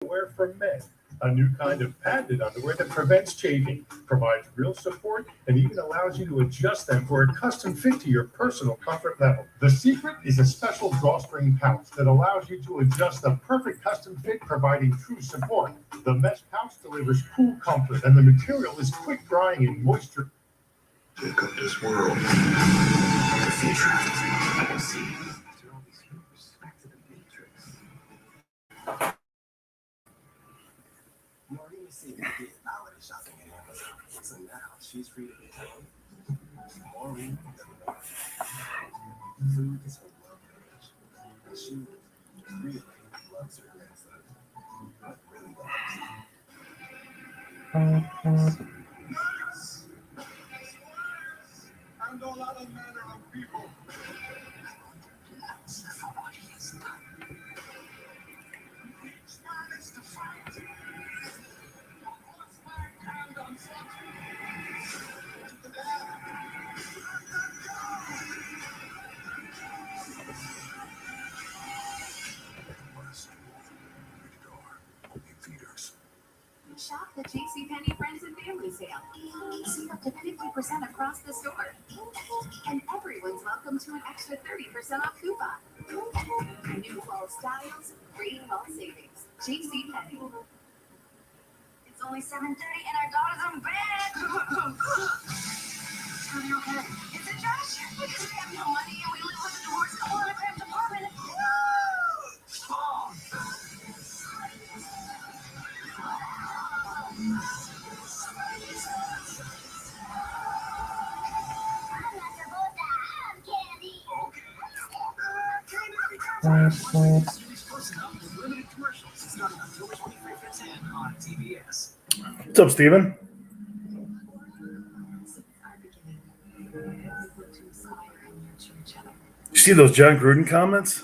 underwear for men. A new kind of patented underwear that prevents chafing, provides real support, and even allows you to adjust them for a custom fit to your personal comfort level. The secret is a special drawstring pouch that allows you to adjust the perfect custom fit, providing true support. The mesh pouch delivers cool comfort, and the material is quick drying and moisture. Pick up this world. The future. I can see. After all these years, back to the Matrix. Maureen said to get holiday shopping at Amazon, so now she's free to get home. Maureen doesn't know. Food is her love language, and she really loves her grandson. But really loves. And all other manner of people. Shop the JCPenney Friends and Family Sale. Save up to 50% across the store. And everyone's welcome to an extra 30% off coupon. New fall styles, great fall savings. JCPenney. It's only 7:30 and our daughter's in bed. Are you okay? It's a Josh. Because we have no money and we live with a divorced couple in a cramped apartment. What's up, Steven? You see those John Gruden comments?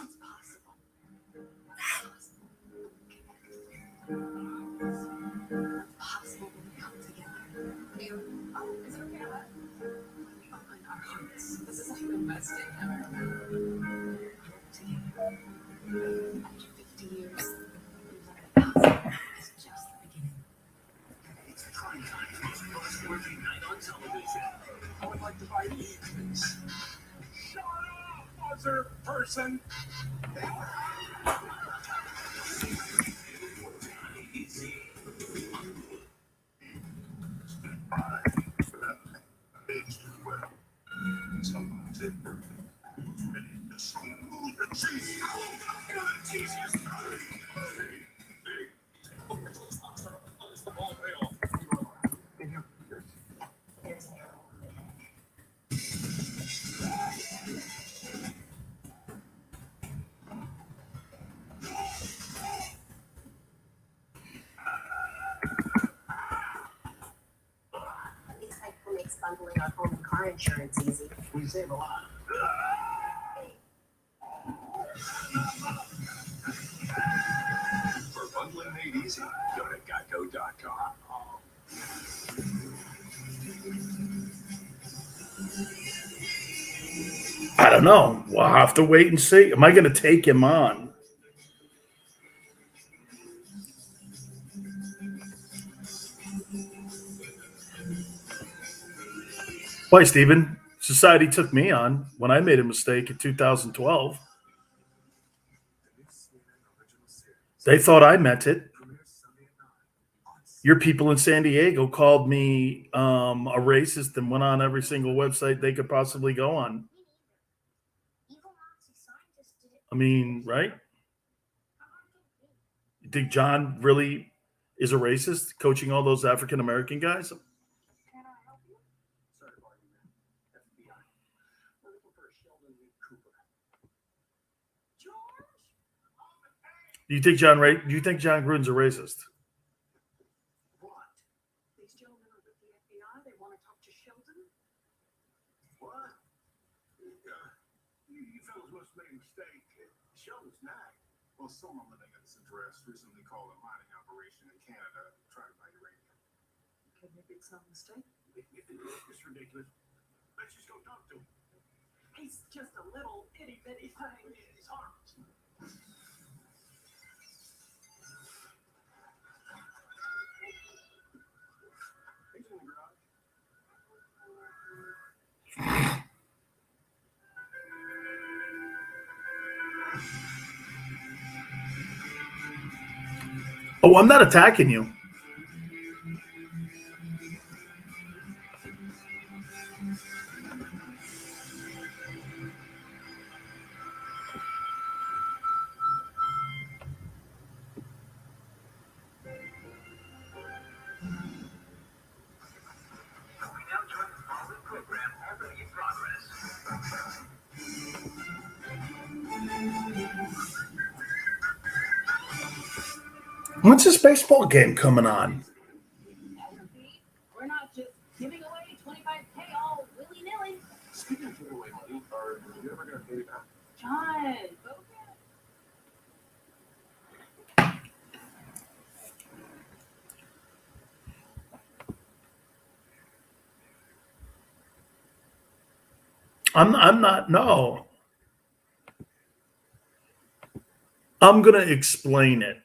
I would like to buy these. Shut up, other person. Bundling our home and car insurance easy. We save a lot. For bundling made easy, go to geico.com. I don't know. We'll have to wait and see. Am I going to take him on? Why, Stephen? Society took me on when I made a mistake in 2012. They thought I meant it. Your people in San Diego called me a racist and went on every single website they could possibly go on. I mean, right? You think John really is a racist, coaching all those African American guys? Do you think John Gruden's a racist? What? These gentlemen are with the FBI. They want to talk to Sheldon. What? You fellas must have made a mistake. Sheldon's not. Well, someone living at this address recently called a mining operation in Canada to try to buy uranium. Okay, maybe it's not a mistake. It's ridiculous. Let's just go talk to him. He's just a little itty bitty thing. He's harmless. Oh, I'm not attacking you. When's this baseball game coming on? We're not just giving away 25K all willy nilly. Speaking of giving away money, are you ever gonna pay me back? John, I'm not. No, I'm gonna explain it.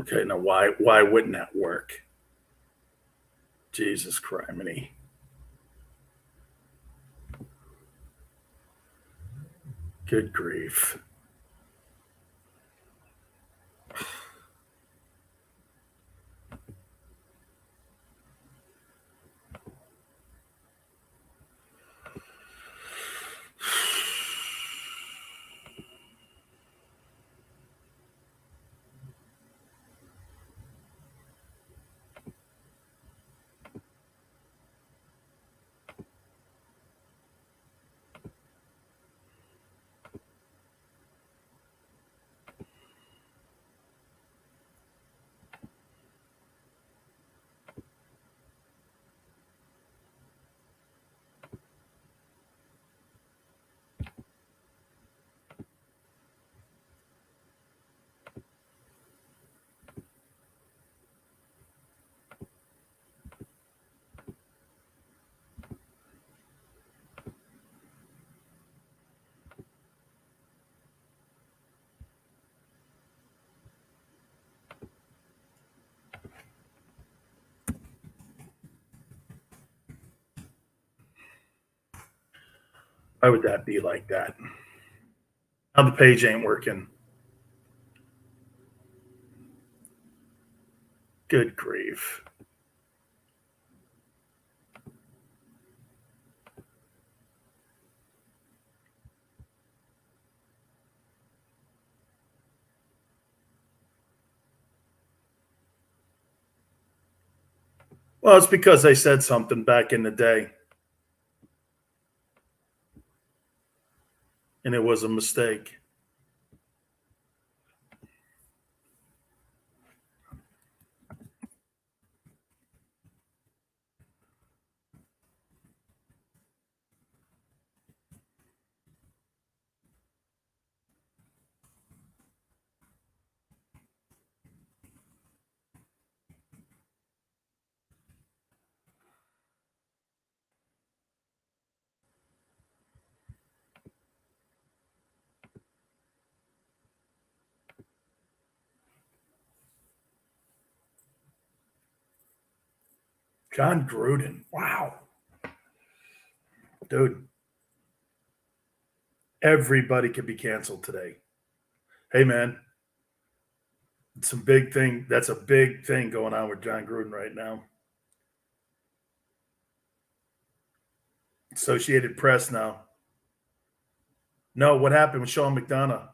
Okay, now why wouldn't that work? Jesus criminy. Good grief. Why would that be like that? Now the page ain't working. Good grief. Well, it's because I said something back in the day, and it was a mistake. John Gruden. Wow. Dude. Everybody could be canceled today. Hey, man. It's a big thing. That's a big thing going on with John Gruden right now. Associated Press now. No, what happened with Sean McDonough?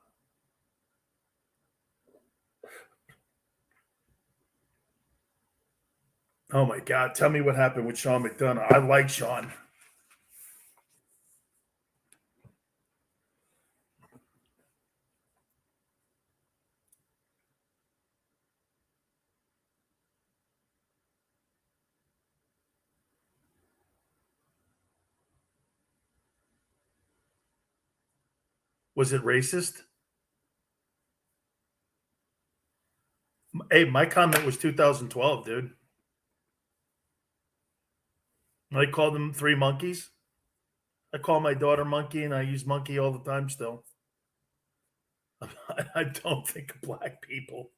Oh my God. Tell me what happened with Sean McDonough. I like Sean. Was it racist? Hey, my comment was 2012, dude. I called them three monkeys. I call my daughter monkey and I use monkey all the time still. I don't think of black people.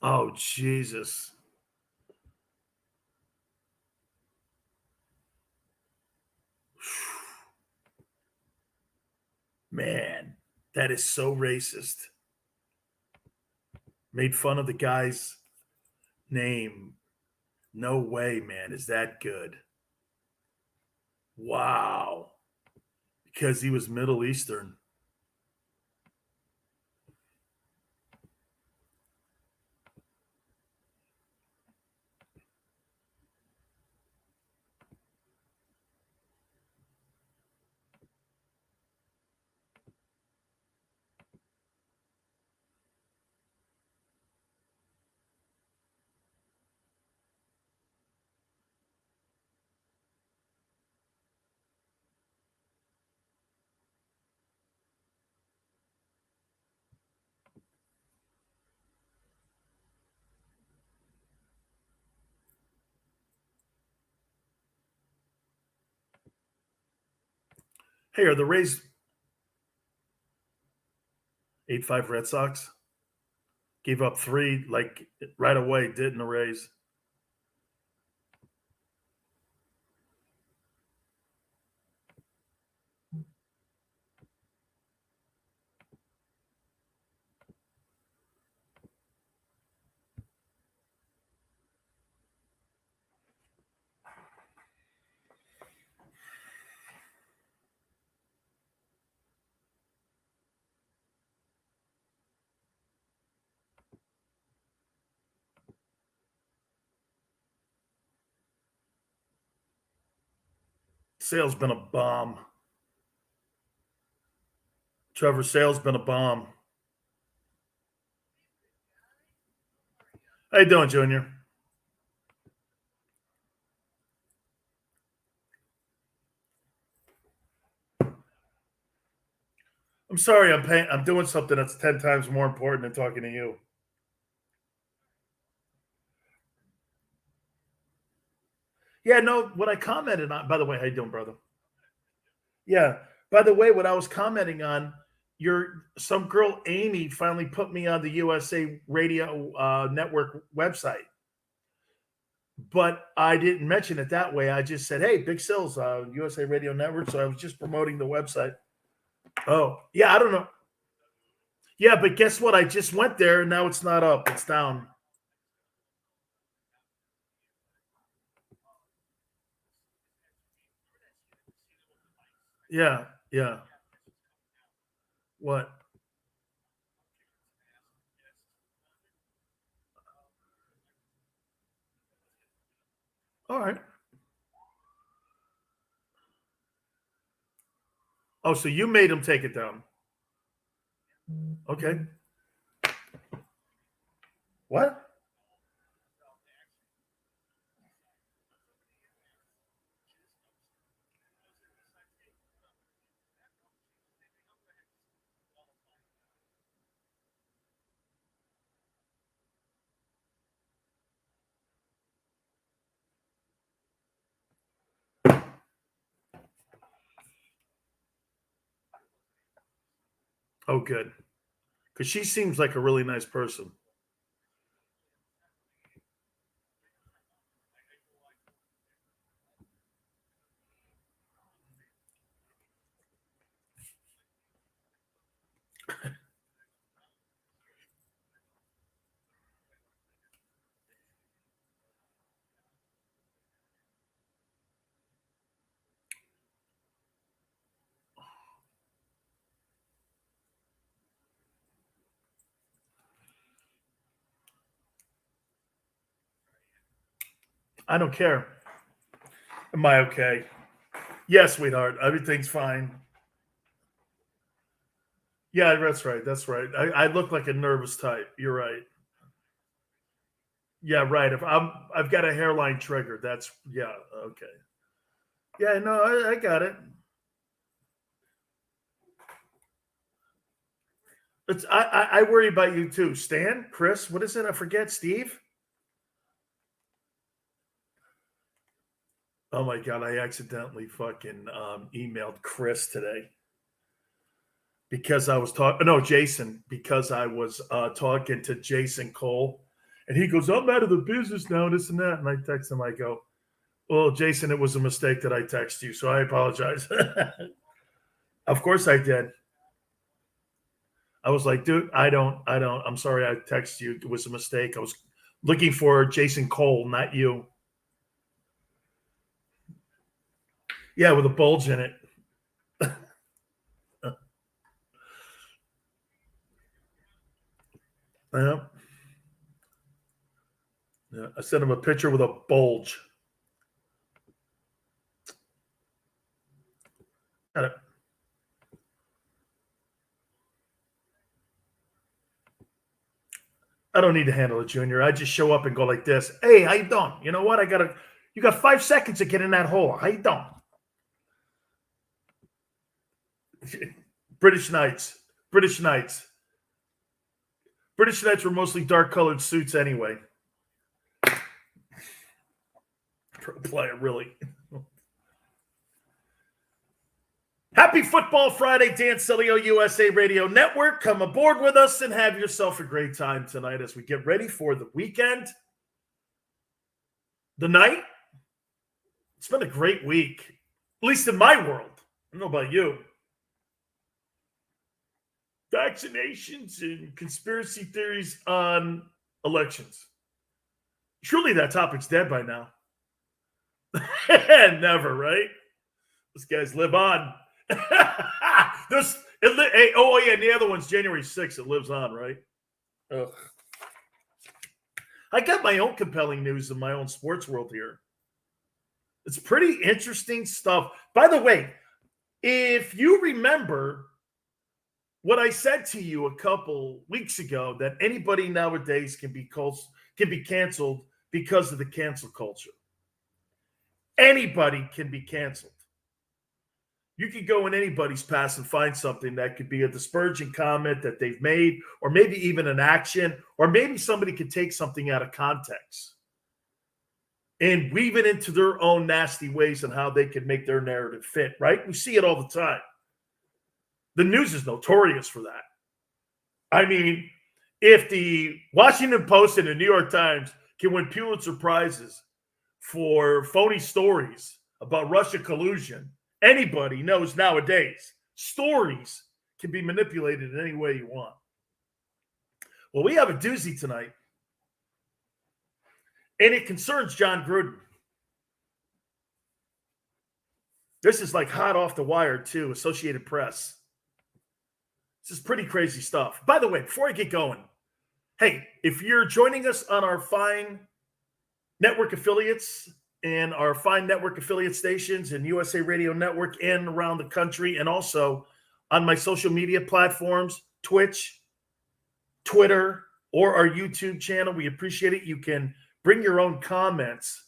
Oh, Jesus. Man, that is so racist. Made fun of the guy's name. No way, man. Is that good? Wow. Because he was Middle Eastern. Hey, are the Rays 8-5 Red Sox? Gave up 3 like right away, didn't the Rays? Sale's been a bomb. Trevor Sale's been a bomb. How you doing, Junior? I'm sorry, I'm doing something that's 10 times more important than talking to you. Yeah, no, what I commented on, by the way, how you doing, brother? Yeah. By the way, what I was commenting on, some girl Amy finally put me on the USA Radio Network website, but I didn't mention it that way. I just said, "Hey, Big Sills, USA Radio Network." So I was just promoting the website. Oh, yeah, I don't know. Yeah, but guess what? I just went there and now it's not up; it's down. Yeah, yeah. What? All right. Oh, so you made him take it down? Okay. What? Oh, good. Because she seems like a really nice person. I don't care. Am I okay? Yes, sweetheart. Everything's fine. Yeah, that's right. That's right. I look like a nervous type. You're right. Yeah, right. If I've got a hairline trigger. That's yeah. Okay. Yeah, no, I got it. I worry about you too. Stan, Chris, what is it? I forget. Steve. Oh my god, I accidentally fucking emailed Chris today because I was talking. No, Jason, because I was talking to Jason Cole, and he goes, "I'm out of the business now, this and that." And I text him. I go, "Well, Jason, it was a mistake that I text you, so I apologize." Of course, I did. I was like, "Dude, I don't. I'm sorry, I texted you. It was a mistake. I was looking for Jason Cole, not you." Yeah, with a bulge in it. Yeah. Yeah, I sent him a picture with a bulge. Got it. I don't need to handle it, Junior. I just show up and go like this. Hey, how you doing? You know what? You got 5 seconds to get in that hole. How you doing? British Knights. British Knights. British Knights were mostly dark colored suits anyway. Pro player, really. Happy Football Friday, Dan Sileo, USA Radio Network. Come aboard with us and have yourself a great time tonight as we get ready for the weekend. The night. It's been a great week, at least in my world. I don't know about you. Vaccinations and conspiracy theories on elections. Surely that topic's dead by now. Never, right? Those guys live on. Hey, oh yeah, and the other one's January 6th. It lives on, right? Ugh. I got my own compelling news in my own sports world here. It's pretty interesting stuff. By the way, if you remember what I said to you a couple weeks ago, that anybody nowadays can be canceled because of the cancel culture. Anybody can be canceled. You could go in anybody's past and find something that could be a disparaging comment that they've made, or maybe even an action, or maybe somebody could take something out of context and weave it into their own nasty ways and how they can make their narrative fit, right? We see it all the time. The news is notorious for that. I mean, if the Washington Post and the New York Times can win Pulitzer Prizes for phony stories about Russia collusion, anybody knows nowadays stories can be manipulated in any way you want. Well, we have a doozy tonight, and it concerns John Gruden. This is like hot off the wire, too, Associated Press. This is pretty crazy stuff. By the way, before I get going, hey, if you're joining us on our fine network affiliates and our fine network affiliate stations and USA Radio Network and around the country, and also on my social media platforms, Twitch, Twitter, or our YouTube channel. We appreciate it. You can bring your own comments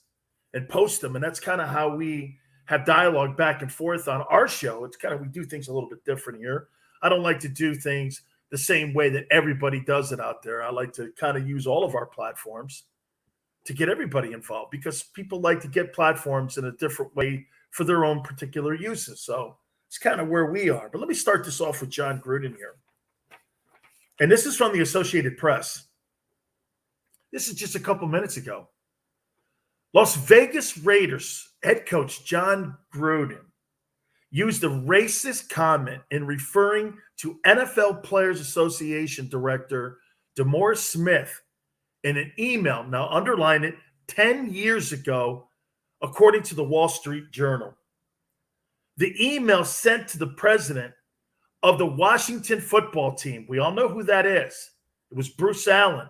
and post them. And that's kind of how we have dialogue back and forth on our show. It's kind of, we do things a little bit different here. I don't like to do things the same way that everybody does it out there. I like to kind of use all of our platforms to get everybody involved, because people like to get platforms in a different way for their own particular uses. So it's kind of where we are. But let me start this off with Jon Gruden here. And this is from the Associated Press. This is just a couple minutes ago. Las Vegas Raiders head coach Jon Gruden used a racist comment in referring to NFL Players Association Director DeMaurice Smith in an email, now underline it, 10 years ago, according to the Wall Street Journal. The email sent to the president of the Washington football team. We all know who that is. It was Bruce Allen.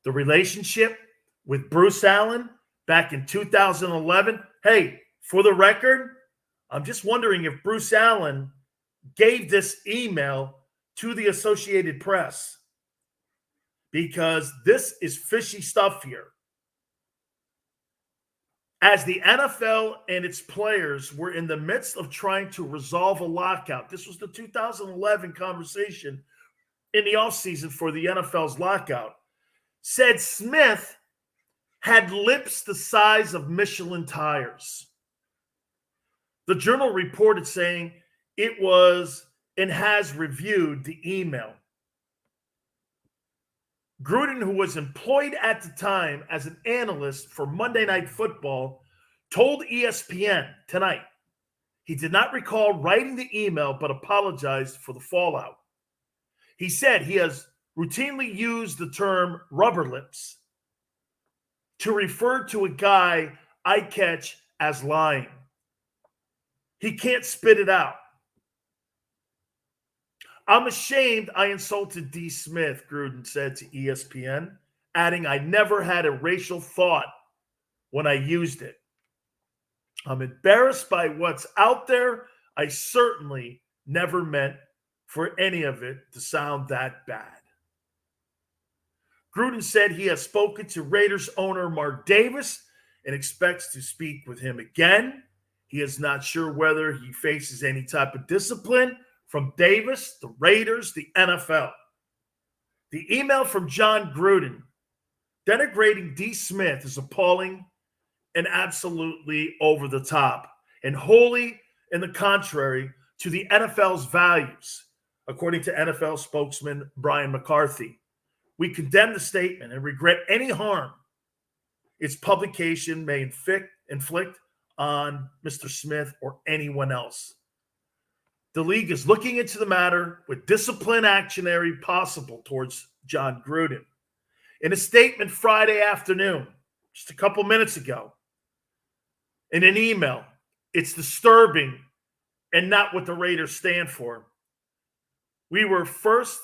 The relationship with Bruce Allen back in 2011. Hey, for the record, I'm just wondering if Bruce Allen gave this email to the Associated Press, because this is fishy stuff here. As the NFL and its players were in the midst of trying to resolve a lockout, this was the 2011 conversation in the offseason for the NFL's lockout, said Smith had lips the size of Michelin tires. The Journal reported saying it was and has reviewed the email. Gruden, who was employed at the time as an analyst for Monday Night Football, told ESPN tonight he did not recall writing the email but apologized for the fallout. He said he has routinely used the term rubber lips to refer to a guy I catch as lying. He can't spit it out. I'm ashamed I insulted D. Smith, Gruden said to ESPN, adding, I never had a racial thought when I used it. I'm embarrassed by what's out there. I certainly never meant for any of it to sound that bad. Gruden said he has spoken to Raiders owner Mark Davis and expects to speak with him again. He is not sure whether he faces any type of discipline from Davis, the Raiders, the NFL. The email from Jon Gruden denigrating D. Smith is appalling and absolutely over the top and wholly in the contrary to the NFL's values, according to NFL spokesman Brian McCarthy. We condemn the statement and regret any harm its publication may inflict on Mr. Smith or anyone else. The league is looking into the matter with disciplinary possible towards Jon Gruden. In a statement Friday afternoon, just a couple minutes ago, in an email, it's disturbing and not what the Raiders stand for. We were first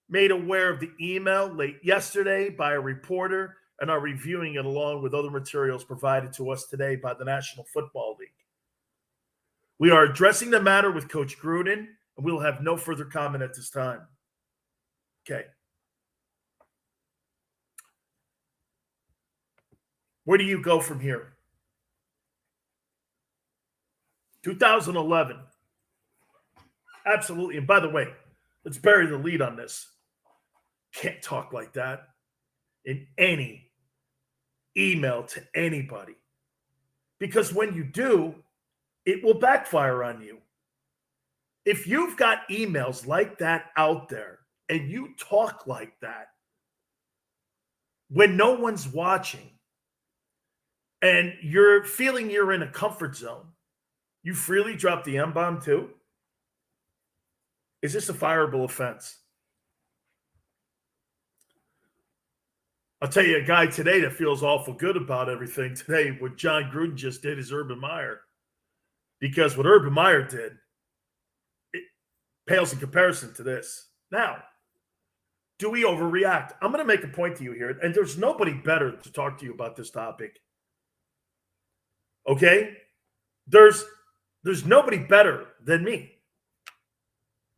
made aware of the email late yesterday by a reporter and are reviewing it along with other materials provided to us today by the National Football League. We are addressing the matter with Coach Gruden, and we will have no further comment at this time. Okay. Where do you go from here? 2011. Absolutely. And by the way, let's bury the lead on this. Can't talk like that in any email to anybody. Because when you do, it will backfire on you. If you've got emails like that out there and you talk like that when no one's watching and you're feeling you're in a comfort zone, you freely drop the M-bomb too? Is this a fireable offense? I'll tell you a guy today that feels awful good about everything today. What Jon Gruden just did is Urban Meyer. Because what Urban Meyer did, it pales in comparison to this. Now, do we overreact? I'm going to make a point to you here, and there's nobody better to talk to you about this topic. Okay? There's nobody better than me.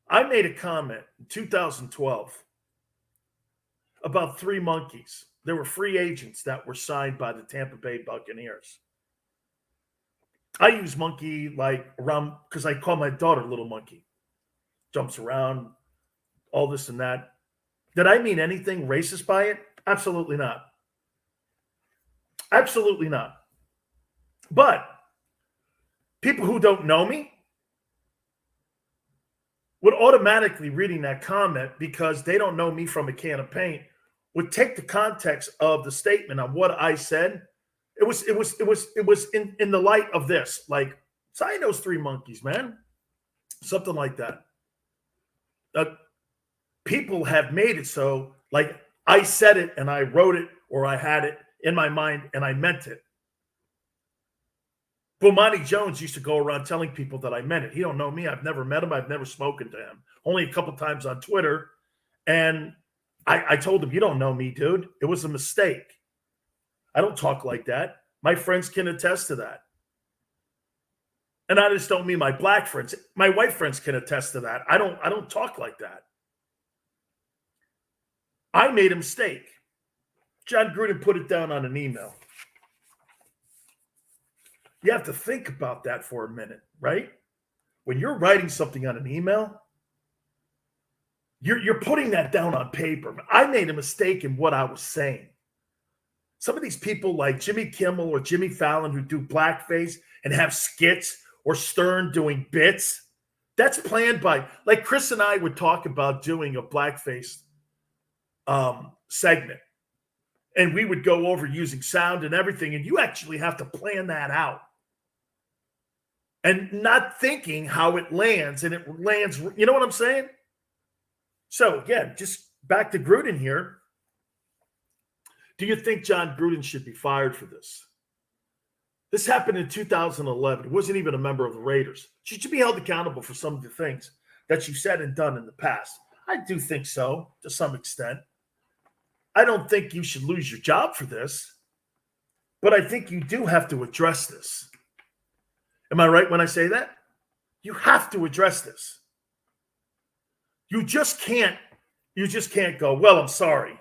I made a comment in 2012 about 3 monkeys. There were free agents that were signed by the Tampa Bay Buccaneers. I use monkey like around because I call my daughter Little Monkey. Jumps around, all this and that. Did I mean anything racist by it? Absolutely not. Absolutely not. But people who don't know me would automatically reading that comment because they don't know me from a can of paint would take the context of the statement on what I said. It was in the light of this, like, sign those 3 monkeys, man. Something like that. People have made it so, like, I said it and I wrote it or I had it in my mind and I meant it. Bomani Jones used to go around telling people that I meant it. He don't know me. I've never met him. I've never spoken to him. Only a couple times on Twitter. And I told him, you don't know me, dude. It was a mistake. I don't talk like that. My friends can attest to that. And I just don't mean my black friends. My white friends can attest to that. I don't talk like that. I made a mistake. John Gruden put it down on an email. You have to think about that for a minute, right? When you're writing something on an email, you're putting that down on paper. I made a mistake in what I was saying. Some of these people like Jimmy Kimmel or Jimmy Fallon who do blackface and have skits, or Stern doing bits, that's planned by, like Chris and I would talk about doing a blackface segment. And we would go over using sound and everything. And you actually have to plan that out. And not thinking how it lands. And it lands, you know what I'm saying? So again, just back to Gruden here. Do you think John Gruden should be fired for this? This happened in 2011. He wasn't even a member of the Raiders. Should you be held accountable for some of the things that you said and done in the past? I do think so, to some extent. I don't think you should lose your job for this, but I think you do have to address this. Am I right when I say that? You have to address this. You just can't go, well, I'm sorry.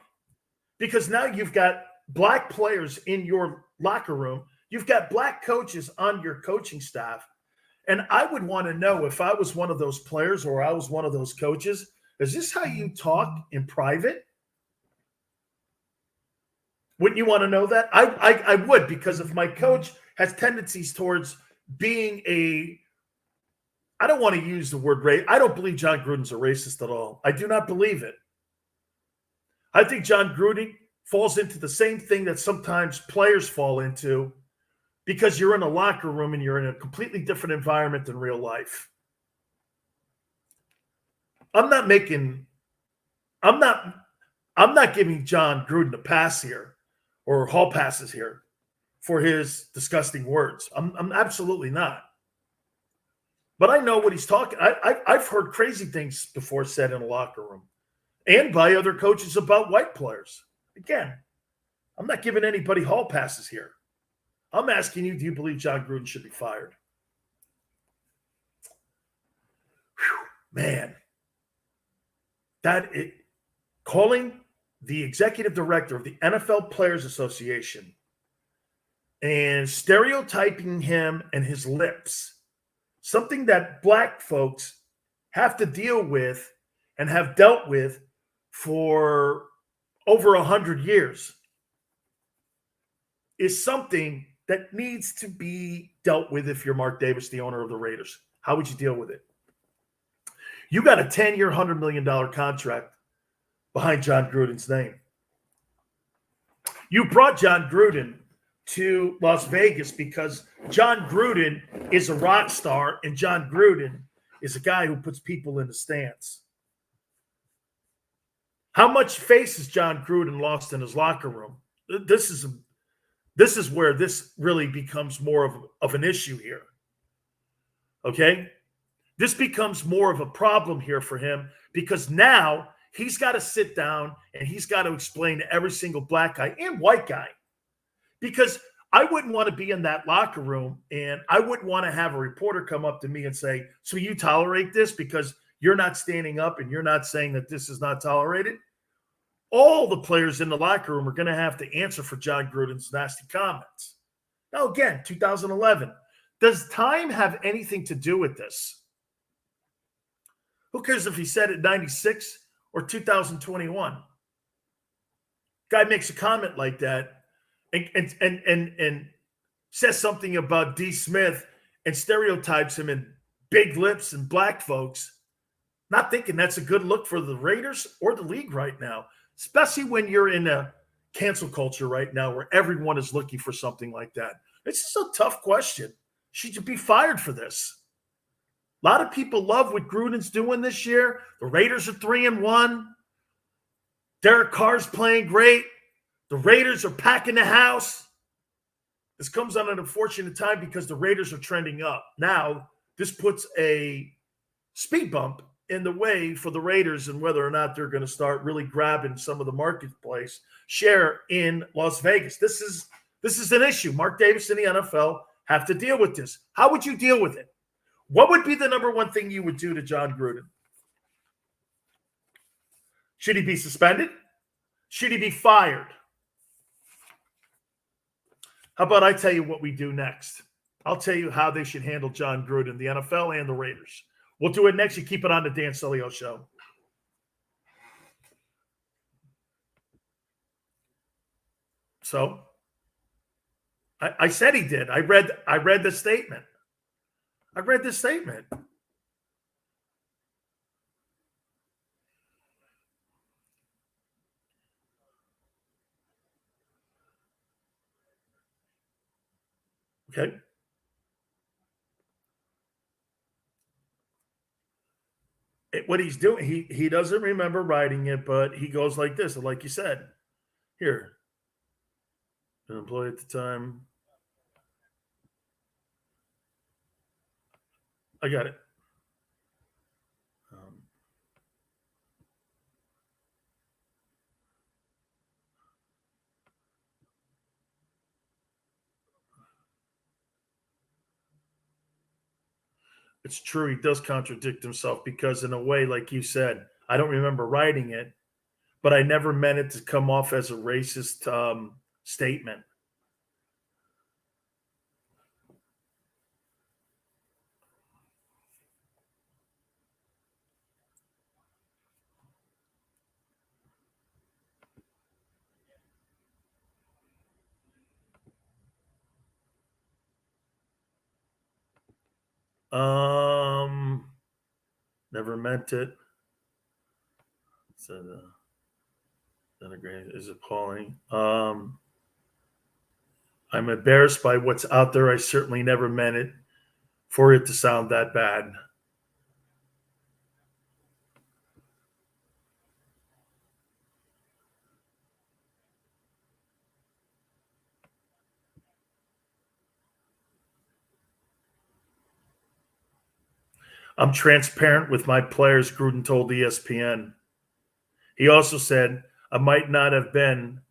Because now you've got black players in your locker room. You've got black coaches on your coaching staff. And I would want to know, if I was one of those players or I was one of those coaches, is this how you talk in private? Wouldn't you want to know that? I would, because if my coach has tendencies towards being I don't want to use the word race. I don't believe John Gruden's a racist at all. I do not believe it. I think John Gruden falls into the same thing that sometimes players fall into, because you're in a locker room and you're in a completely different environment than real life. I'm not giving John Gruden a pass here or hall passes here for his disgusting words. I'm absolutely not. But I know what he's talking. I've heard crazy things before said in a locker room and by other coaches about white players. Again, I'm not giving anybody hall passes here. I'm asking you, do you believe John Gruden should be fired? Whew, man. Calling the executive director of the NFL Players Association and stereotyping him and his lips, something that black folks have to deal with and have dealt with for over 100 years, is something that needs to be dealt with. If you're Mark Davis, the owner of the Raiders, how would you deal with it? You got a 10-year, $100 million contract behind John Gruden's name. You brought John Gruden to Las Vegas because John Gruden is a rock star and John Gruden is a guy who puts people in the stands. How much face has John Gruden lost in his locker room? This is where this really becomes more of an issue here. Okay? This becomes more of a problem here for him, because now he's got to sit down and he's got to explain to every single black guy and white guy. Because I wouldn't want to be in that locker room and I wouldn't want to have a reporter come up to me and say, so you tolerate this because you're not standing up and you're not saying that this is not tolerated? all the players in the locker room are going to have to answer for John Gruden's nasty comments. Now, again, 2011. Does time have anything to do with this? Who cares if he said it 96 or 2021? Guy makes a comment like that and says something about D. Smith and stereotypes him in big lips and black folks, not thinking that's a good look for the Raiders or the league right now, especially when you're in a cancel culture right now where everyone is looking for something like that. It's just a tough question. Should you be fired for this? A lot of people love what Gruden's doing this year. The Raiders are 3-1. Derek Carr's playing great. The Raiders are packing the house. This comes on an unfortunate time because the Raiders are trending up. Now, this puts a speed bump in the way for the Raiders and whether or not they're going to start really grabbing some of the marketplace share in Las Vegas. This is an issue. Mark Davis and the NFL have to deal with this. How would you deal with it? What would be the number one thing you would do to John Gruden? Should he be suspended? Should he be fired? How about I tell you what we do next? I'll tell you how they should handle John Gruden, the NFL and the Raiders. We'll do it next. You keep it on the Dan Sileo Show. So, I said he did. I read the statement. I read the statement. Okay. What he's doing, he doesn't remember writing it, but he goes like this, like you said. Here. An employee at the time. I got it. It's true. He does contradict himself because, in a way, like you said, I don't remember writing it, but I never meant it to come off as a racist statement. Never meant it. So is appalling. I'm embarrassed by what's out there. I certainly never meant it for it to sound that bad. I'm transparent with my players, Gruden told ESPN. He also said, that might not have been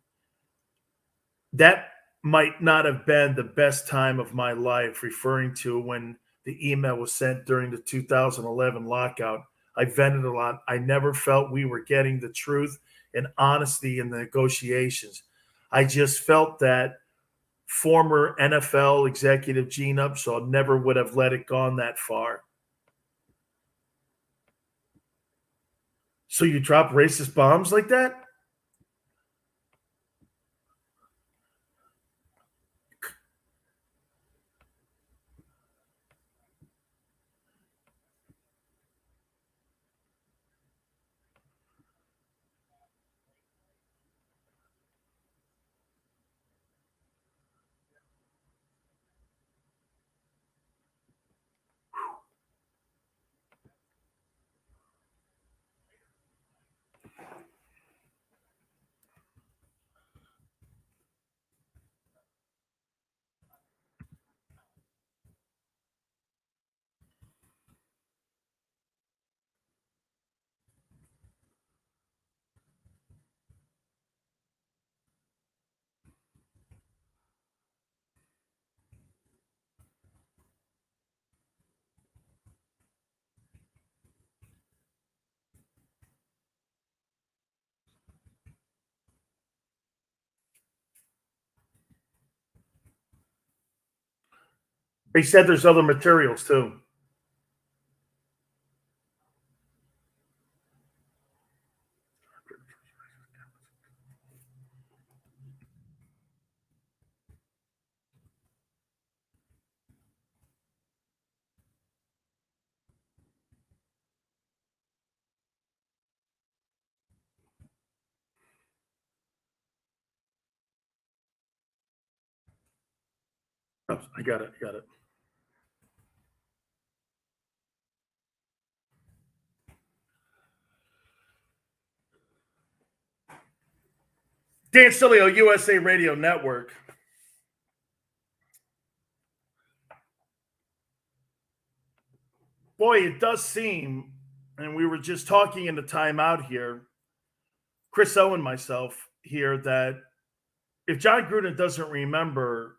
the best time of my life, referring to when the email was sent during the 2011 lockout. I vented a lot. I never felt we were getting the truth and honesty in the negotiations. I just felt that former NFL executive Gene Upshaw never would have let it gone that far. So you drop racist bombs like that? They said there's other materials too. Oh, I got it. Dan Sileo, USA Radio Network. Boy, it does seem, and we were just talking in the timeout here, Chris O and myself here, that if John Gruden doesn't remember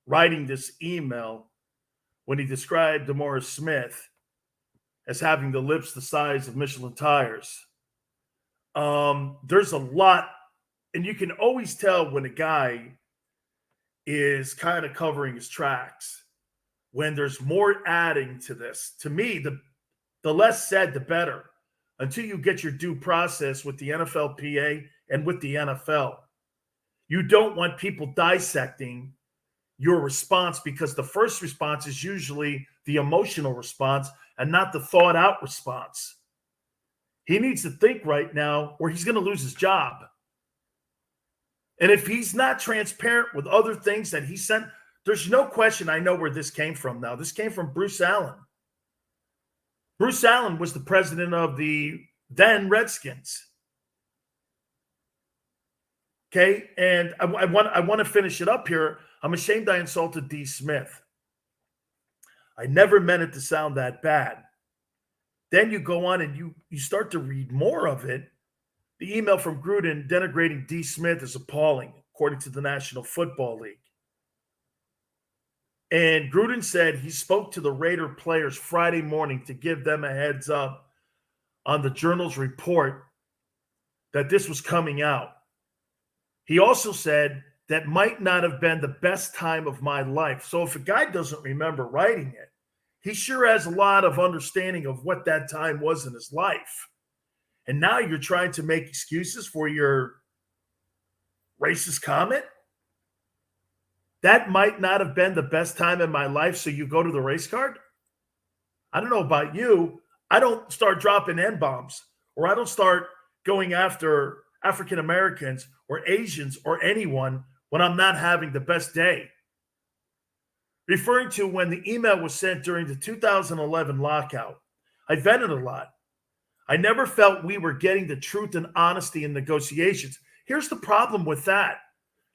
writing this email when he described DeMaurice Smith as having the lips the size of Michelin tires, there's a lot, and you can always tell when a guy is kind of covering his tracks when there's more adding to this. To me, the less said, the better, until you get your due process with the NFLPA and with the NFL. You don't want people dissecting your response, because the first response is usually the emotional response and not the thought out response. He needs to think right now, or he's going to lose his job. And if he's not transparent with other things that he sent, there's no question I know where this came from now. This came from Bruce Allen. Bruce Allen was the president of the then Redskins. Okay, and I want to finish it up here. I'm ashamed I insulted D. Smith. I never meant it to sound that bad. Then you go on and you start to read more of it. The email from Gruden denigrating D. Smith is appalling, according to the National Football League. And Gruden said he spoke to the Raider players Friday morning to give them a heads up on the Journal's report that this was coming out. He also said that might not have been the best time of my life. So if a guy doesn't remember writing it, he sure has a lot of understanding of what that time was in his life. And now you're trying to make excuses for your racist comment? That might not have been the best time in my life, so you go to the race card? I don't know about you. I don't start dropping N-bombs, or I don't start going after African Americans or Asians or anyone when I'm not having the best day. Referring to when the email was sent during the 2011 lockout, I vented a lot. I never felt we were getting the truth and honesty in negotiations. Here's the problem with that.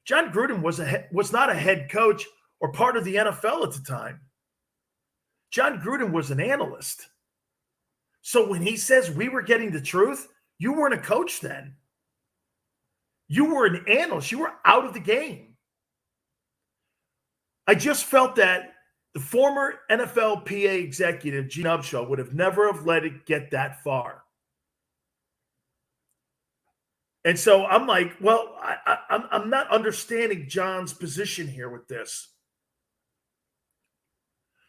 John Gruden was not a head coach or part of the NFL at the time. John Gruden was an analyst. So when he says we were getting the truth, you weren't a coach then. You were an analyst. You were out of the game. I just felt that the former NFLPA executive, Gene Upshaw, would have never have let it get that far. And so I'm like, well, I'm not understanding John's position here with this.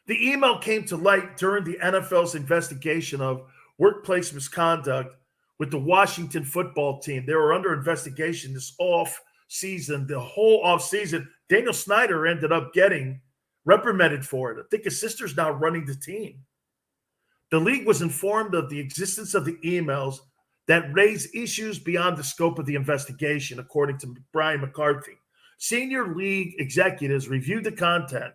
The email came to light during the NFL's investigation of workplace misconduct with the Washington football team. They were under investigation this off season, the whole off season. Daniel Snyder ended up getting reprimanded for it. I think his sister's now running the team. The league was informed of the existence of the emails that raise issues beyond the scope of the investigation, according to Brian McCarthy. Senior league executives reviewed the content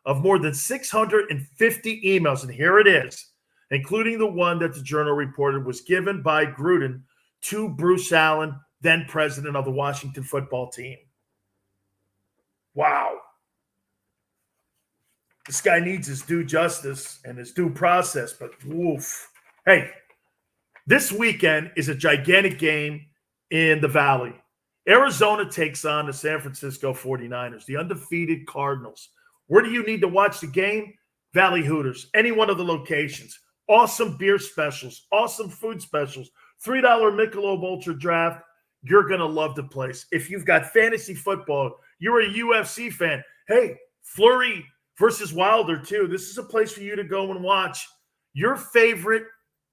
of more than 650 emails, and here it is, including the one that the Journal reported was given by Gruden to Bruce Allen, then president of the Washington football team. Wow. This guy needs his due justice and his due process, but woof. Hey, this weekend is a gigantic game in the Valley. Arizona takes on the San Francisco 49ers, the undefeated Cardinals. Where do you need to watch the game? Valley Hooters, any one of the locations. Awesome beer specials, awesome food specials, $3 Michelob Ultra Draft. You're going to love the place. If you've got fantasy football, you're a UFC fan. Hey, Fleury versus Wilder too. This is a place for you to go and watch your favorite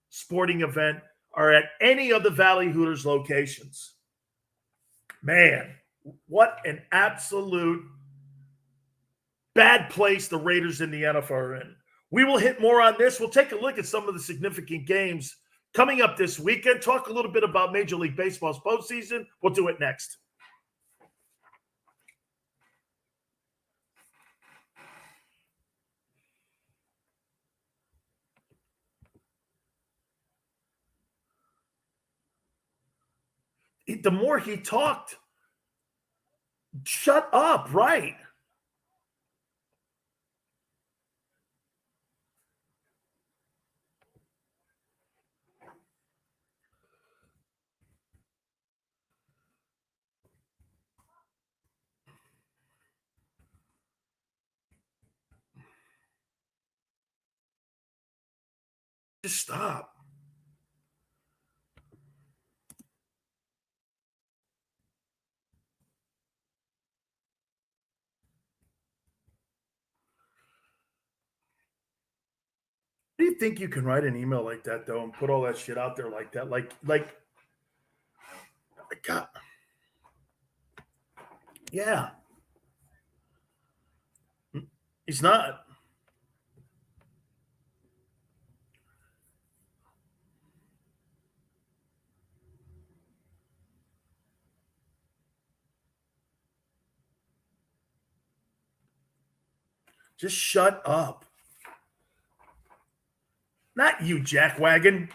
sporting event or at any of the Valley Hooters locations. Man, what an absolute bad place the Raiders in the NFL are in. We will hit more on this. We'll take a look at some of the significant games coming up this weekend. Talk a little bit about Major League Baseball's postseason. We'll do it next. The more he talked, shut up, right? Just stop. Do you think you can write an email like that though and put all that shit out there like that? Like, God. Yeah. He's not. Just shut up. Not you, jackwagon.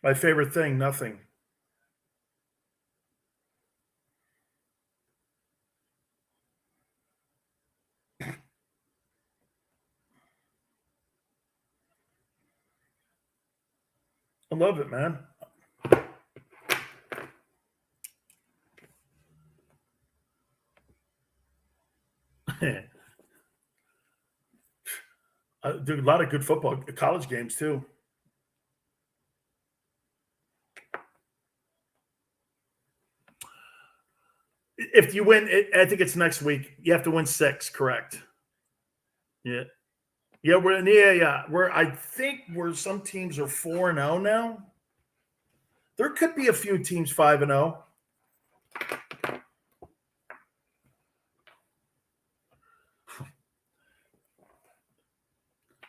My favorite thing, nothing. I love it, man. I do a lot of good football, college games too. If you win, I think it's next week. You have to win 6, correct? Yeah, yeah. I think some teams are 4-0 now. There could be a few teams 5-0.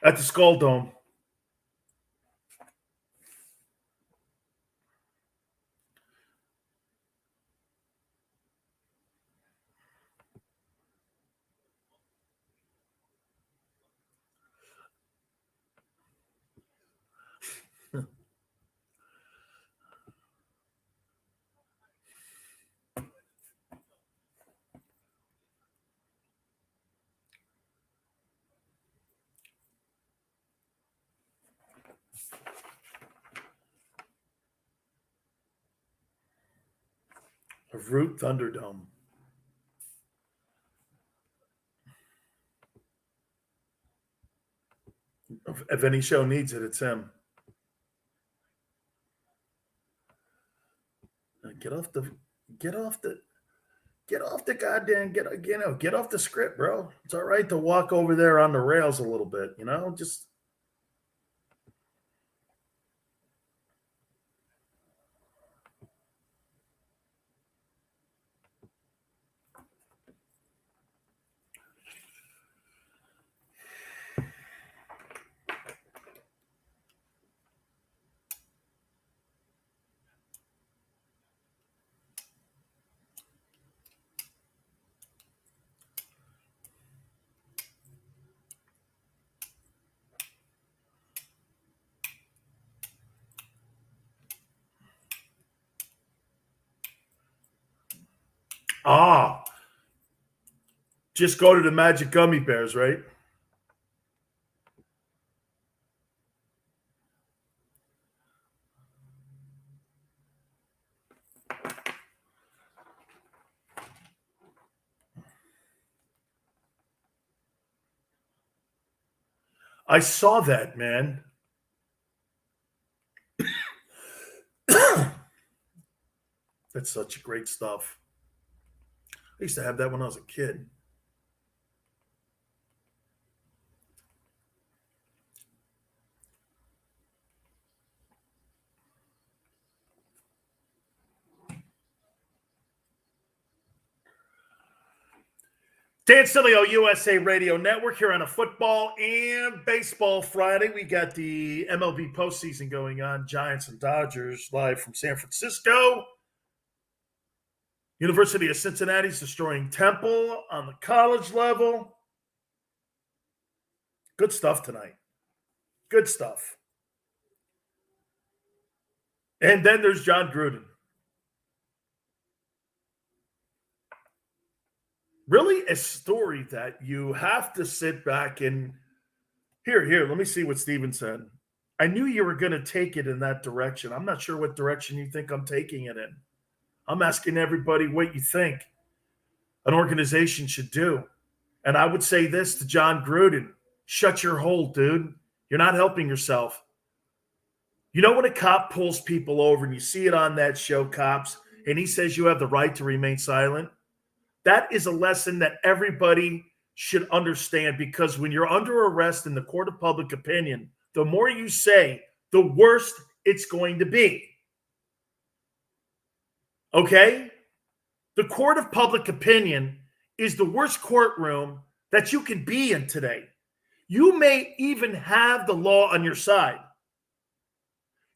At the Skull Dome. Of Root Thunderdome. If any show needs it, it's him. Get off the goddamn get off the script, bro. It's all right to walk over there on the rails a little bit, just Just go to the Magic Gummy Bears, right? I saw that, man. That's such great stuff. I used to have that when I was a kid. Dan Sileo, USA Radio Network, here on a football and baseball Friday. We got the MLB postseason going on. Giants and Dodgers live from San Francisco. University of Cincinnati's destroying Temple on the college level. Good stuff tonight. Good stuff. And then there's John Gruden. Really a story that you have to sit back and here, let me see what Steven said. I knew you were going to take it in that direction. I'm not sure what direction you think I'm taking it in. I'm asking everybody what you think an organization should do. And I would say this to John Gruden. Shut your hole, dude. You're not helping yourself. You know when a cop pulls people over and you see it on that show, Cops, and he says you have the right to remain silent? That is a lesson that everybody should understand, because when you're under arrest in the court of public opinion, the more you say, the worse it's going to be. Okay? The court of public opinion is the worst courtroom that you can be in today. You may even have the law on your side.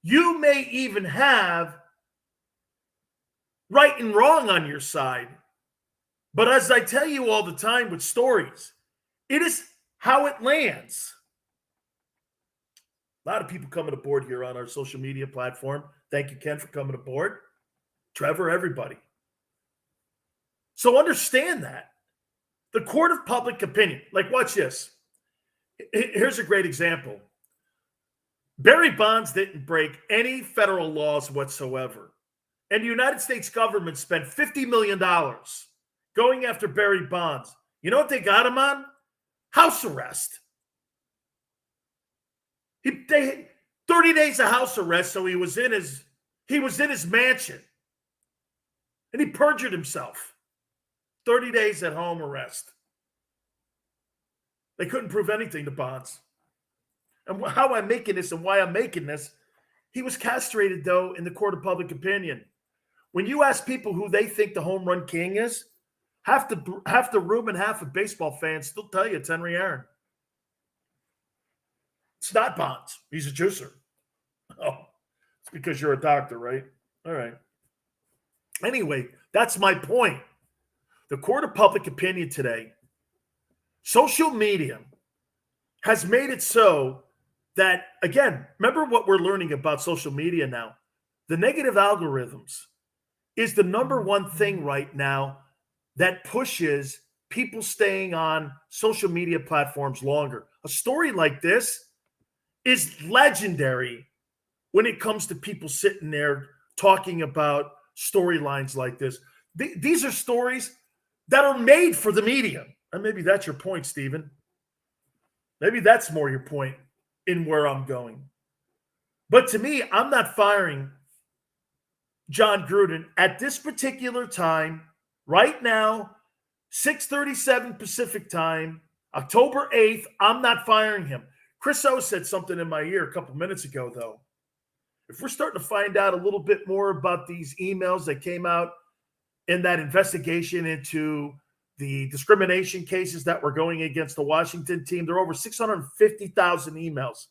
You may even have right and wrong on your side. But as I tell you all the time with stories, it is how it lands. A lot of people coming aboard here on our social media platform. Thank you, Ken, for coming aboard. Trevor, everybody. So understand that. The court of public opinion, like watch this. Here's a great example. Barry Bonds didn't break any federal laws whatsoever. And the United States government spent $50 million going after Barry Bonds. You know what they got him on? House arrest. 30 days of house arrest, so he was in his mansion. And he perjured himself. 30 days at home arrest. They couldn't prove anything to Bonds. And how I'm making this and why I'm making this, he was castrated, though, in the court of public opinion. When you ask people who they think the home run king is, half the room and half of baseball fans still tell you it's Henry Aaron. It's not Bonds. He's a juicer. Oh, it's because you're a doctor, right? All right. Anyway, that's my point. The court of public opinion today, social media has made it so that, again, remember what we're learning about social media now. The negative algorithms is the number one thing right now that pushes people staying on social media platforms longer. A story like this is legendary when it comes to people sitting there talking about storylines like this. These are stories that are made for the media. And maybe that's your point, Stephen. Maybe that's more your point in where I'm going. But to me, I'm not firing John Gruden at this particular time, right now, 6:37 Pacific time, October 8th. I'm not firing him. Chris O said something in my ear a couple minutes ago, though. If we're starting to find out a little bit more about these emails that came out in that investigation into the discrimination cases that were going against the Washington team, there are over 650,000 emails.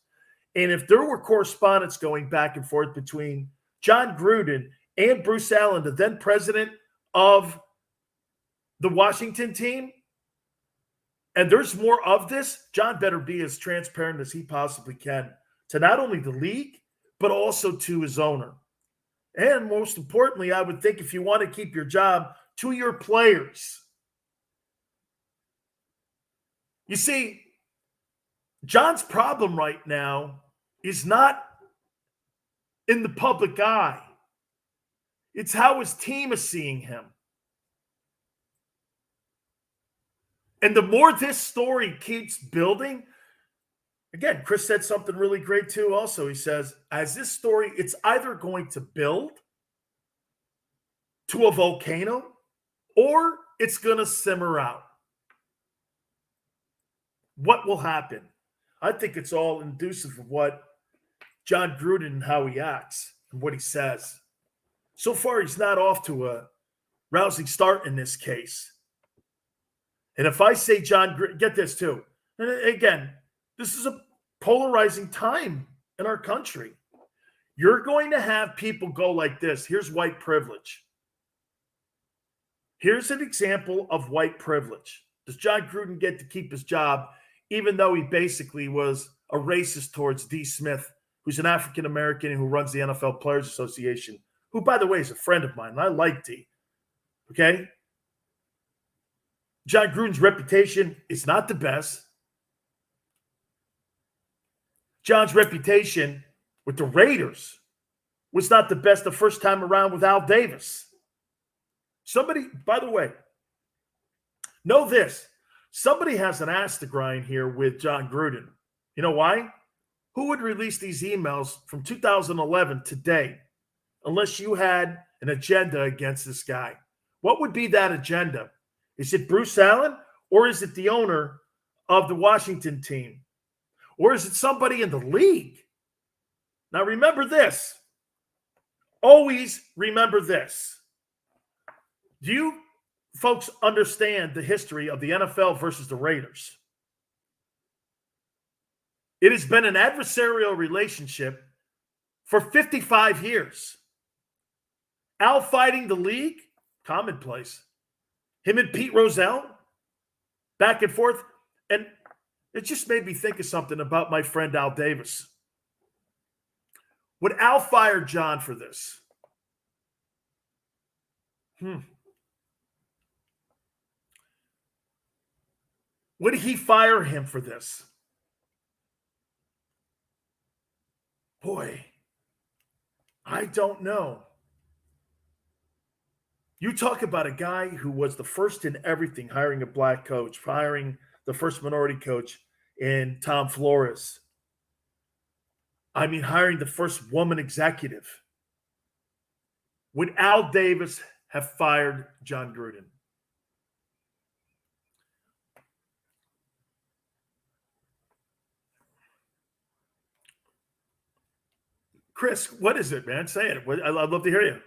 And if there were correspondence going back and forth between John Gruden and Bruce Allen, the then president of the Washington team, and there's more of this, John better be as transparent as he possibly can to not only the league, but also to his owner. And most importantly, I would think if you want to keep your job, to your players. You see, John's problem right now is not in the public eye. It's how his team is seeing him. And the more this story keeps building, again, Chris said something really great too also. He says, as this story, it's either going to build to a volcano or it's going to simmer out. What will happen? I think it's all inducive of what John Gruden and how he acts and what he says. So far, he's not off to a rousing start in this case. And if I say John Gruden, get this too. And again, this is a polarizing time in our country. You're going to have people go like this. Here's white privilege. Here's an example of white privilege. Does John Gruden get to keep his job, even though he basically was a racist towards D. Smith, who's an African-American who runs the NFL Players Association, who, by the way, is a friend of mine. And I like D. Okay? John Gruden's reputation is not the best. John's reputation with the Raiders was not the best the first time around with Al Davis. Somebody, by the way, know this. Somebody has an axe to grind here with John Gruden. You know why? Who would release these emails from 2011 today unless you had an agenda against this guy? What would be that agenda? Is it Bruce Allen, or is it the owner of the Washington team? Or is it somebody in the league? Now remember this. Always remember this. Do you folks understand the history of the NFL versus the Raiders? It has been an adversarial relationship for 55 years. Al fighting the league, commonplace. Him and Pete Rozelle, back and forth. And it just made me think of something about my friend Al Davis. Would Al fire John for this? Would he fire him for this? Boy, I don't know. You talk about a guy who was the first in everything, hiring a black coach, hiring the first minority coach in Tom Flores. I mean, hiring the first woman executive. Would Al Davis have fired John Gruden? Chris, what is it, man? Say it. I'd love to hear you.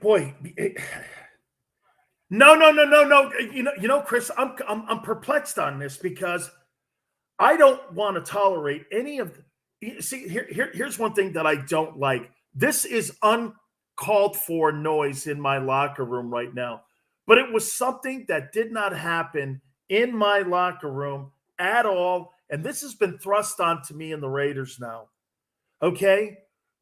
Boy, no. You know, Chris, I'm perplexed on this because I don't want to tolerate any of the, see, here's one thing that I don't like. This is uncalled for noise in my locker room right now. But it was something that did not happen in my locker room at all. And this has been thrust onto me in the Raiders now. Okay?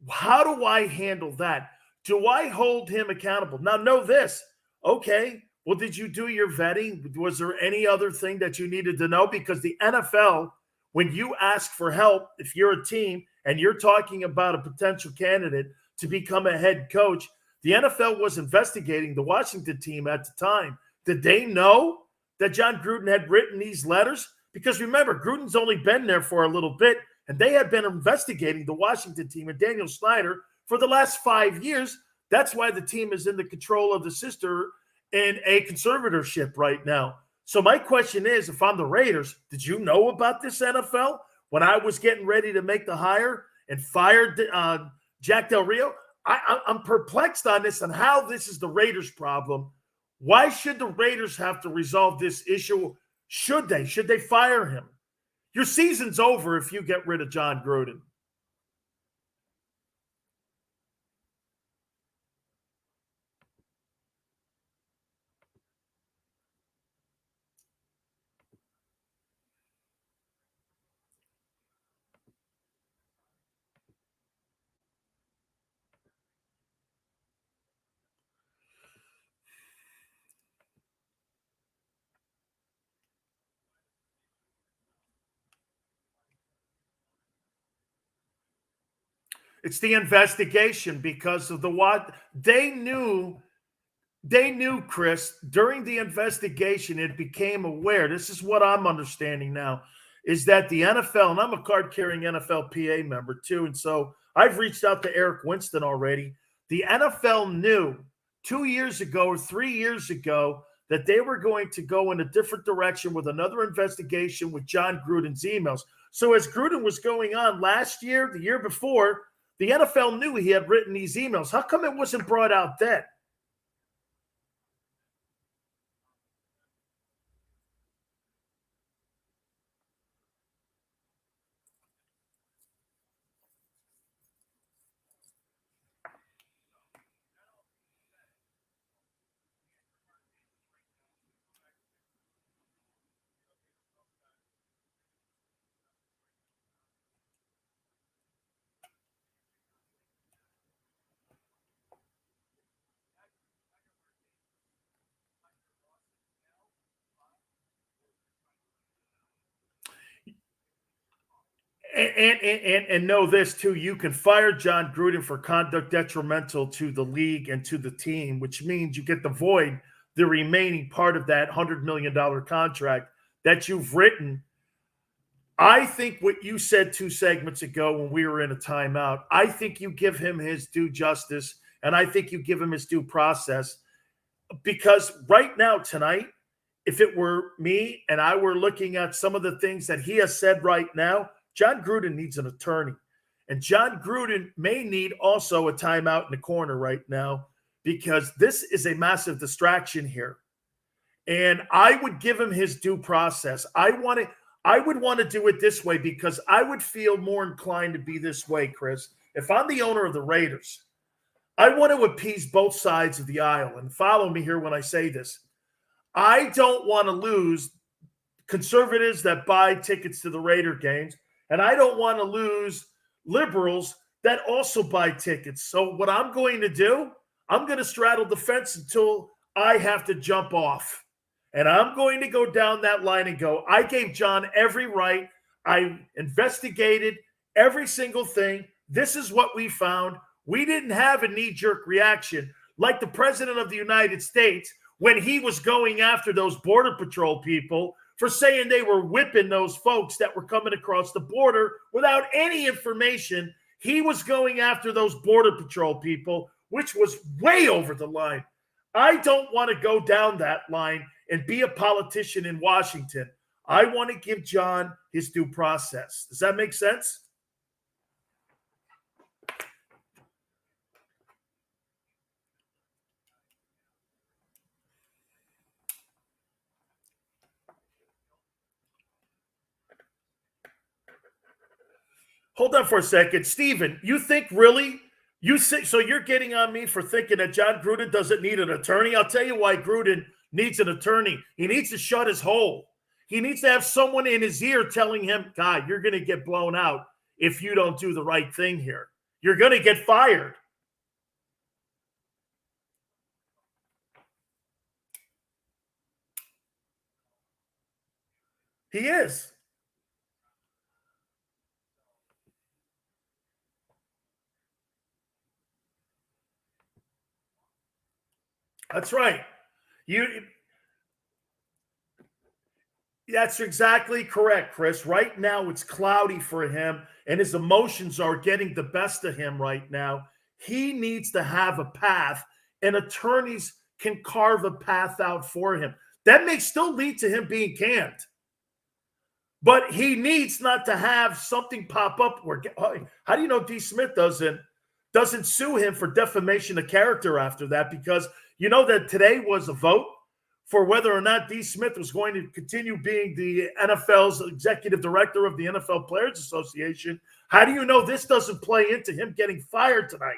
How do I handle that? Do I hold him accountable? Now, know this. Okay, well, did you do your vetting? Was there any other thing that you needed to know? Because the NFL, when you ask for help, if you're a team and you're talking about a potential candidate to become a head coach, the NFL was investigating the Washington team at the time. Did they know that John Gruden had written these letters? Because remember, Gruden's only been there for a little bit, and they had been investigating the Washington team and Daniel Snyder for the last 5 years That's why the team is in the control of the sister in a conservatorship right now. So my question is, if I'm the Raiders, did you know about this, NFL, when I was getting ready to make the hire and fired Jack Del Rio? I'm perplexed on this and how this is the Raiders' problem. Why should the Raiders have to resolve this issue? Should they? Should they fire him? Your season's over if you get rid of John Gruden. It's the investigation because of the what they knew. They knew, Chris, during the investigation, it became aware. This is what I'm understanding now, is that the NFL, and I'm a card-carrying NFLPA member too, and so I've reached out to Eric Winston already. The NFL knew 2 years ago or 3 years ago that they were going to go in a different direction with another investigation with John Gruden's emails. So as Gruden was going on last year, the year before, the NFL knew he had written these emails. How come it wasn't brought out then? And know this too, you can fire John Gruden for conduct detrimental to the league and to the team, which means you get to void the remaining part of that $100 million contract that you've written. I think what you said 2 segments ago when we were in a timeout, I think you give him his due justice and I think you give him his due process, because right now tonight, if it were me and I were looking at some of the things that he has said right now, John Gruden needs an attorney. And John Gruden may need also a timeout in the corner right now, because this is a massive distraction here. And I would give him his due process. I would want to do it this way because I would feel more inclined to be this way, Chris. If I'm the owner of the Raiders, I want to appease both sides of the aisle. And follow me here when I say this. I don't want to lose conservatives that buy tickets to the Raider games, and I don't want to lose liberals that also buy tickets. So what I'm going to do, I'm going to straddle the fence until I have to jump off. And I'm going to go down that line and go, I gave John every right. I investigated every single thing. This is what we found. We didn't have a knee-jerk reaction like the president of the United States when he was going after those Border Patrol people for saying they were whipping those folks that were coming across the border without any information. He was going after those Border Patrol people, which was way over the line. I don't want to go down that line and be a politician in Washington. I want to give John his due process. Does that make sense? Hold on for a second. Steven, you think really? So you're getting on me for thinking that John Gruden doesn't need an attorney? I'll tell you why Gruden needs an attorney. He needs to shut his hole. He needs to have someone in his ear telling him, God, you're going to get blown out if you don't do the right thing here. You're going to get fired. He is. That's right. That's exactly correct, Chris. Right now, it's cloudy for him, and his emotions are getting the best of him right now. He needs to have a path, and attorneys can carve a path out for him. That may still lead to him being canned. But he needs not to have something pop up where, how do you know D. Smith doesn't sue him for defamation of character after that? Because you know that today was a vote for whether or not D. Smith was going to continue being the NFL's executive director of the NFL Players Association. How do you know this doesn't play into him getting fired tonight?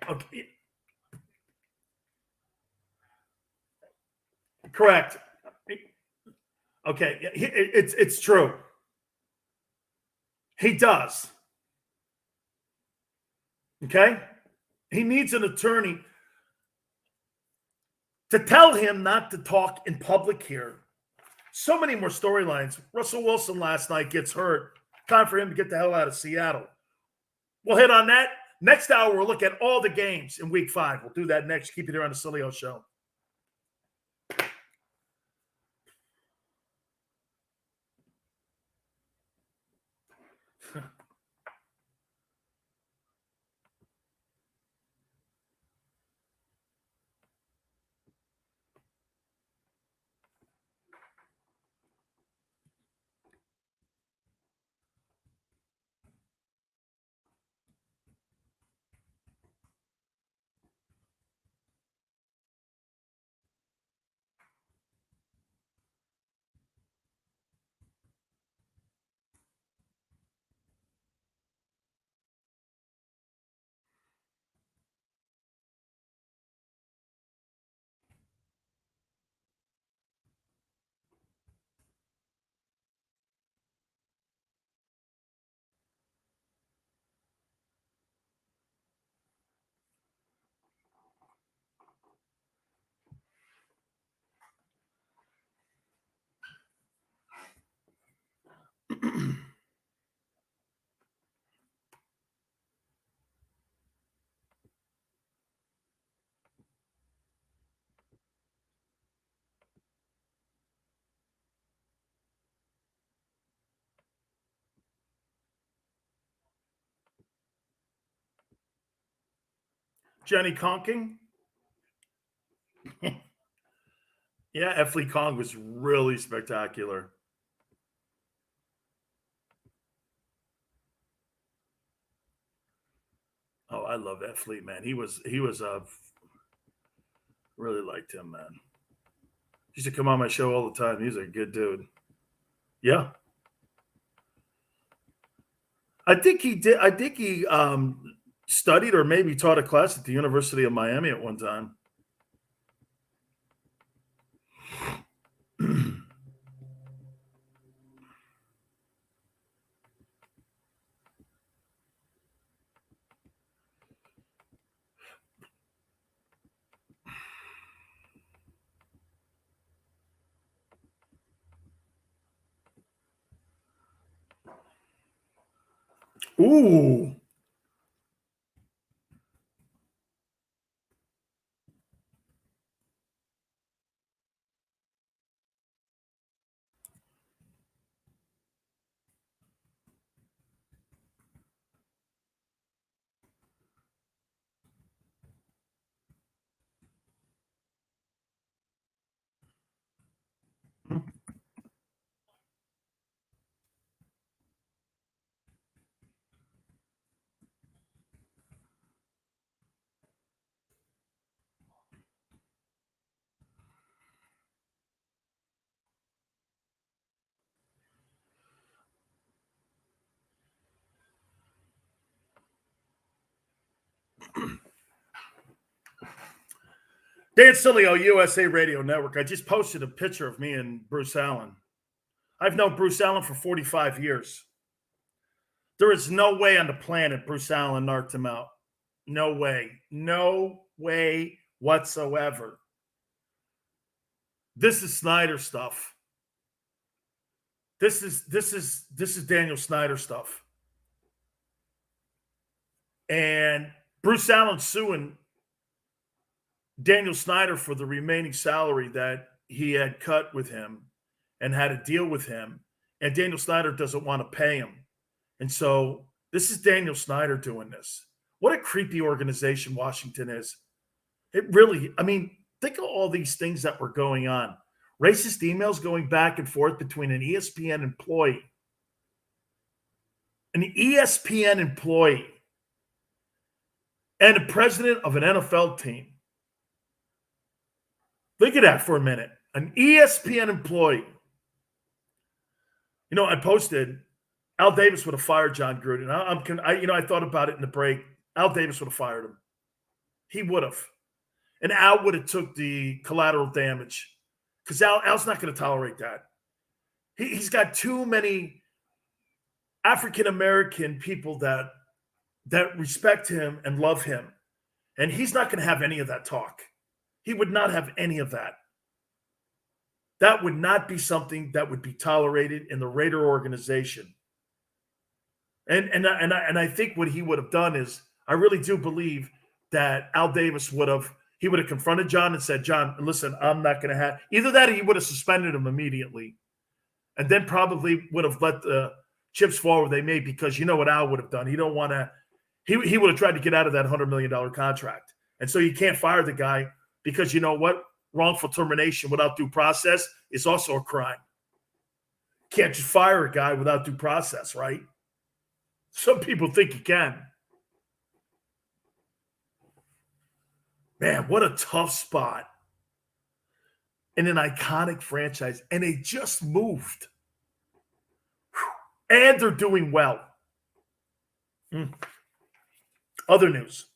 Okay. Correct. Okay, it's true. He does. Okay? He needs an attorney to tell him not to talk in public here. So many more storylines. Russell Wilson last night gets hurt. Time for him to get the hell out of Seattle. We'll hit on that. Next hour, we'll look at all the games in week 5. We'll do that next. Keep it here on the Sileo Show. Jenny Conking. Yeah, F. Lee Kong was really spectacular. Oh, I love F. Lee, man. He was really liked him, man. He used to come on my show all the time. He's a good dude. Yeah. I think he did. I think he studied or maybe taught a class at the University of Miami at one time. Ooh. Dan Sileo, USA Radio Network. I just posted a picture of me and Bruce Allen. I've known Bruce Allen for 45 years. There is no way on the planet Bruce Allen narked him out. No way. No way whatsoever. This is Snyder stuff. This is Daniel Snyder stuff. And Bruce Allen suing Daniel Snyder for the remaining salary that he had cut with him and had a deal with him. And Daniel Snyder doesn't want to pay him. And so this is Daniel Snyder doing this. What a creepy organization Washington is. It really, I mean, think of all these things that were going on. Racist emails going back and forth between an ESPN employee, and the president of an NFL team. Think of that for a minute. An ESPN employee. You know, I posted Al Davis would have fired John Gruden. I thought about it in the break. Al Davis would have fired him. He would have. And Al would have took the collateral damage. Because Al's not going to tolerate that. He's got too many African-American people that respect him and love him. And he's not going to have any of that talk. He would not have any of that. That would not be something that would be tolerated in the Raider organization. And I think what he would have done is, I really do believe that Al Davis would have confronted John and said, John, listen, I'm not going to have either that, or he would have suspended him immediately, and then probably would have let the chips fall where they may, because you know what Al would have done. He don't want to. He would have tried to get out of that $100 million contract, and so you can't fire the guy, because you know what, wrongful termination without due process is also a crime. Can't just fire a guy without due process, right? Some people think you can. Man, what a tough spot in an iconic franchise. And they just moved. Whew. And they're doing well. Other news.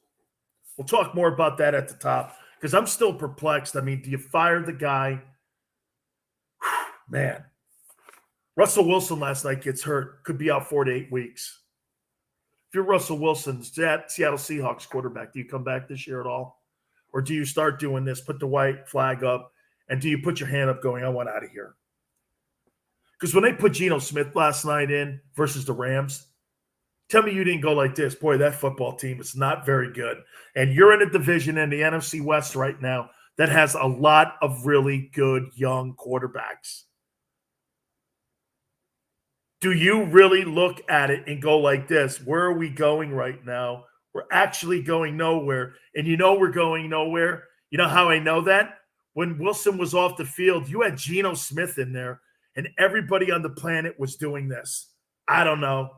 We'll talk more about that at the top, because I'm still perplexed. I mean, do you fire the guy? Whew, man. Russell Wilson last night gets hurt. Could be out 4 to 8 weeks. If you're Russell Wilson, Seattle Seahawks quarterback, do you come back this year at all? Or do you start doing this, put the white flag up, and do you put your hand up going, I want out of here? Because when they put Geno Smith last night in versus the Rams, tell me you didn't go like this. Boy, that football team is not very good. And you're in a division in the NFC West right now that has a lot of really good young quarterbacks. Do you really look at it and go like this? Where are we going right now? We're actually going nowhere. And you know we're going nowhere. You know how I know that? When Wilson was off the field, you had Geno Smith in there, and everybody on the planet was doing this. I don't know.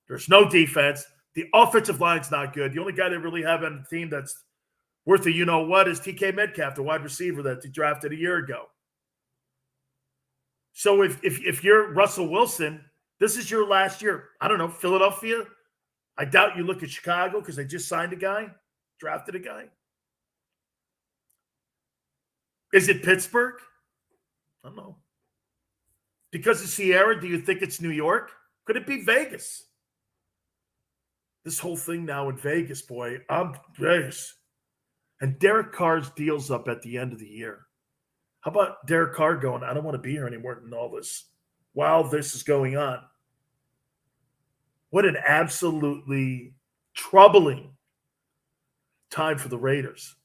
There's no defense. The offensive line's not good. The only guy they really have on the team that's worth a you-know-what is TK Metcalf, the wide receiver that they drafted a year ago. So if you're Russell Wilson, this is your last year. I don't know, Philadelphia. I doubt you look at Chicago because they just signed a guy, drafted a guy. Is it Pittsburgh? I don't know. Because of Sierra, do you think it's New York? Could it be Vegas? This whole thing now in Vegas, boy, I'm Vegas. And Derek Carr's deal's up at the end of the year. How about Derek Carr going, I don't want to be here anymore than all this while this is going on? What an absolutely troubling time for the Raiders.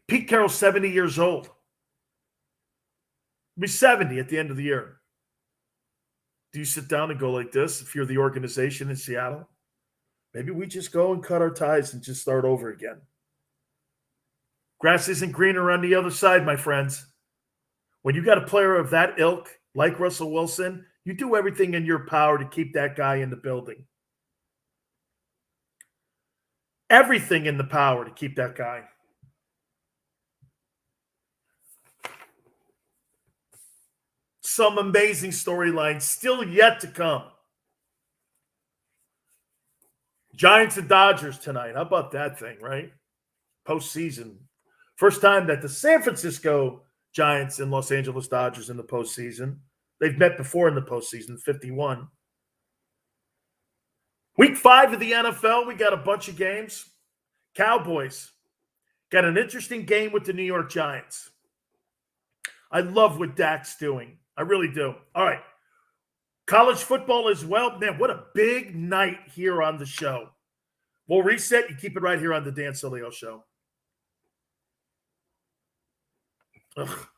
Pete Carroll's 70 years old. He'll be 70 at the end of the year. Do you sit down and go like this if you're the organization in Seattle? Maybe we just go and cut our ties and just start over again. Grass isn't greener on the other side, my friends. When you got a player of that ilk, like Russell Wilson, you do everything in your power to keep that guy in the building. Everything in the power to keep that guy. Some amazing storylines still yet to come. Giants and Dodgers tonight. How about that thing, right? Postseason. First time that the San Francisco Giants and Los Angeles Dodgers in the postseason. They've met before in the postseason, 51. Week 5 of the NFL, we got a bunch of games. Cowboys got an interesting game with the New York Giants. I love what Dak's doing. I really do. All right. College football as well. Man, what a big night here on the show. We'll reset. You keep it right here on the Dan Sileo Show. Ugh.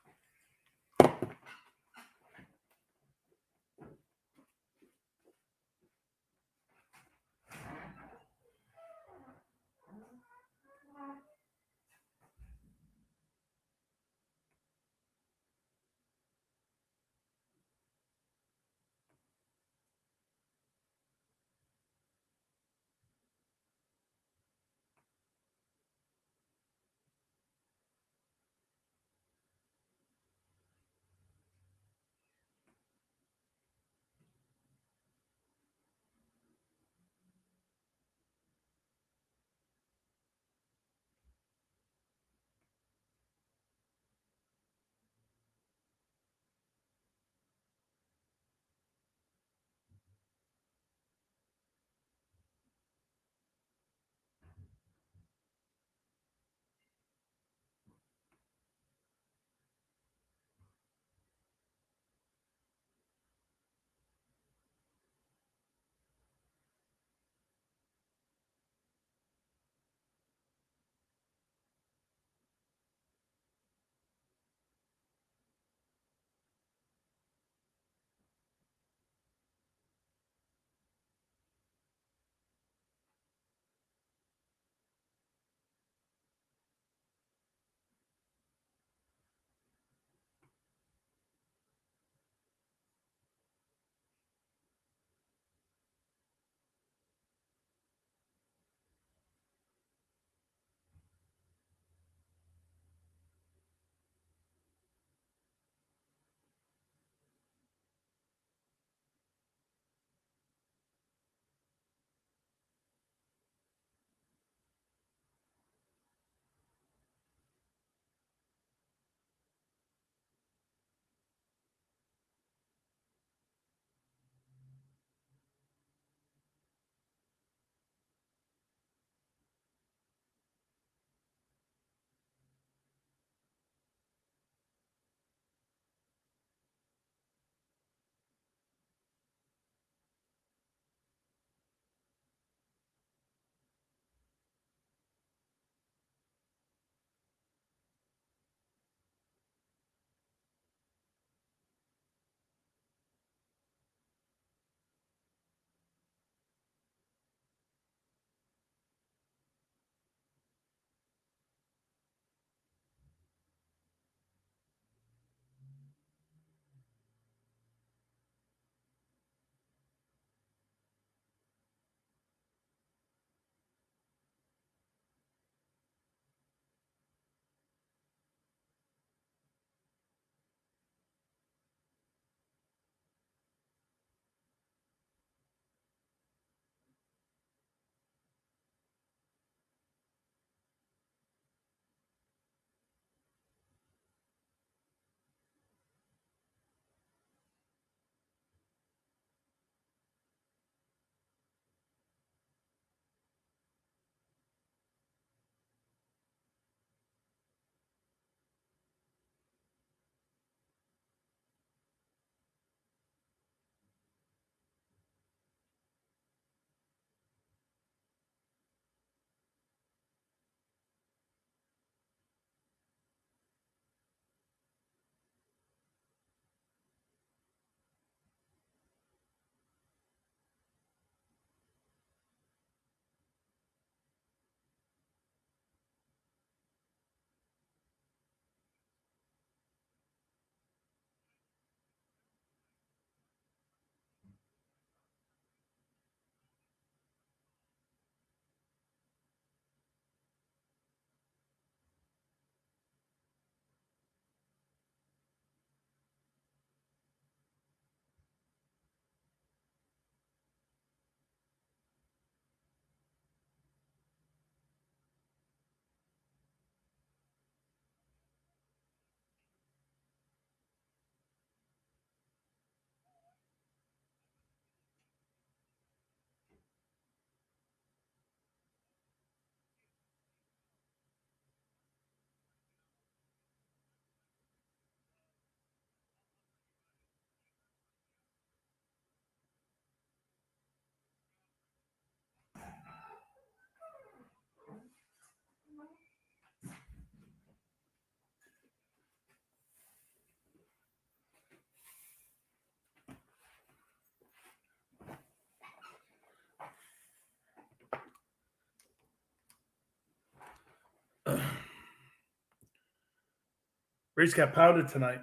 Rays got pounded tonight.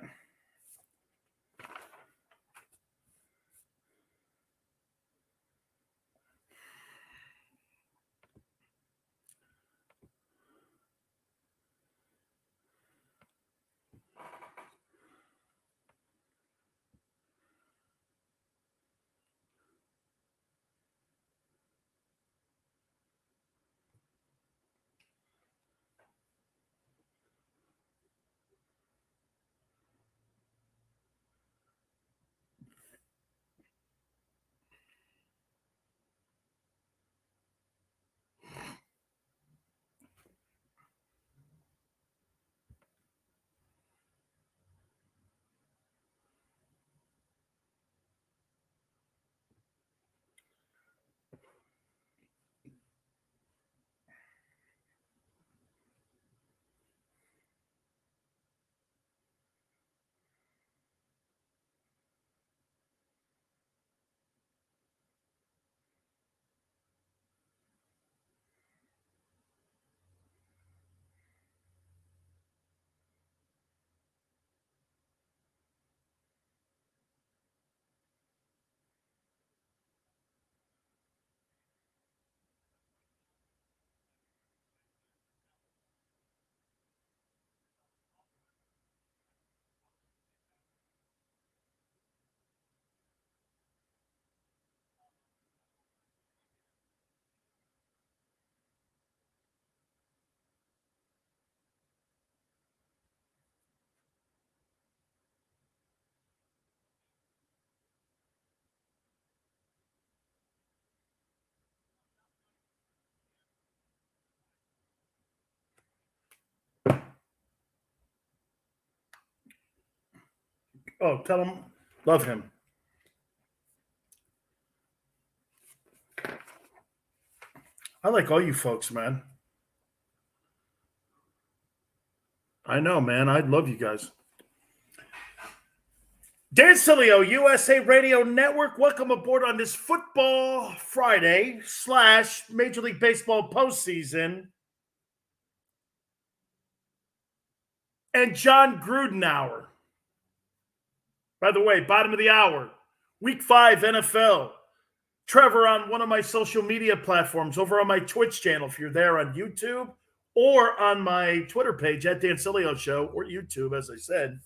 Oh, tell him, love him. I like all you folks, man. I know, man. I love you guys. Dan Sileo, USA Radio Network. Welcome aboard on this Football Friday / Major League Baseball postseason. And John Gruden hour. By the way, bottom of the hour, Week 5 NFL. Trevor on one of my social media platforms, over on my Twitch channel, if you're there on YouTube, or on my Twitter page at Dan Sileo Show, or YouTube, as I said.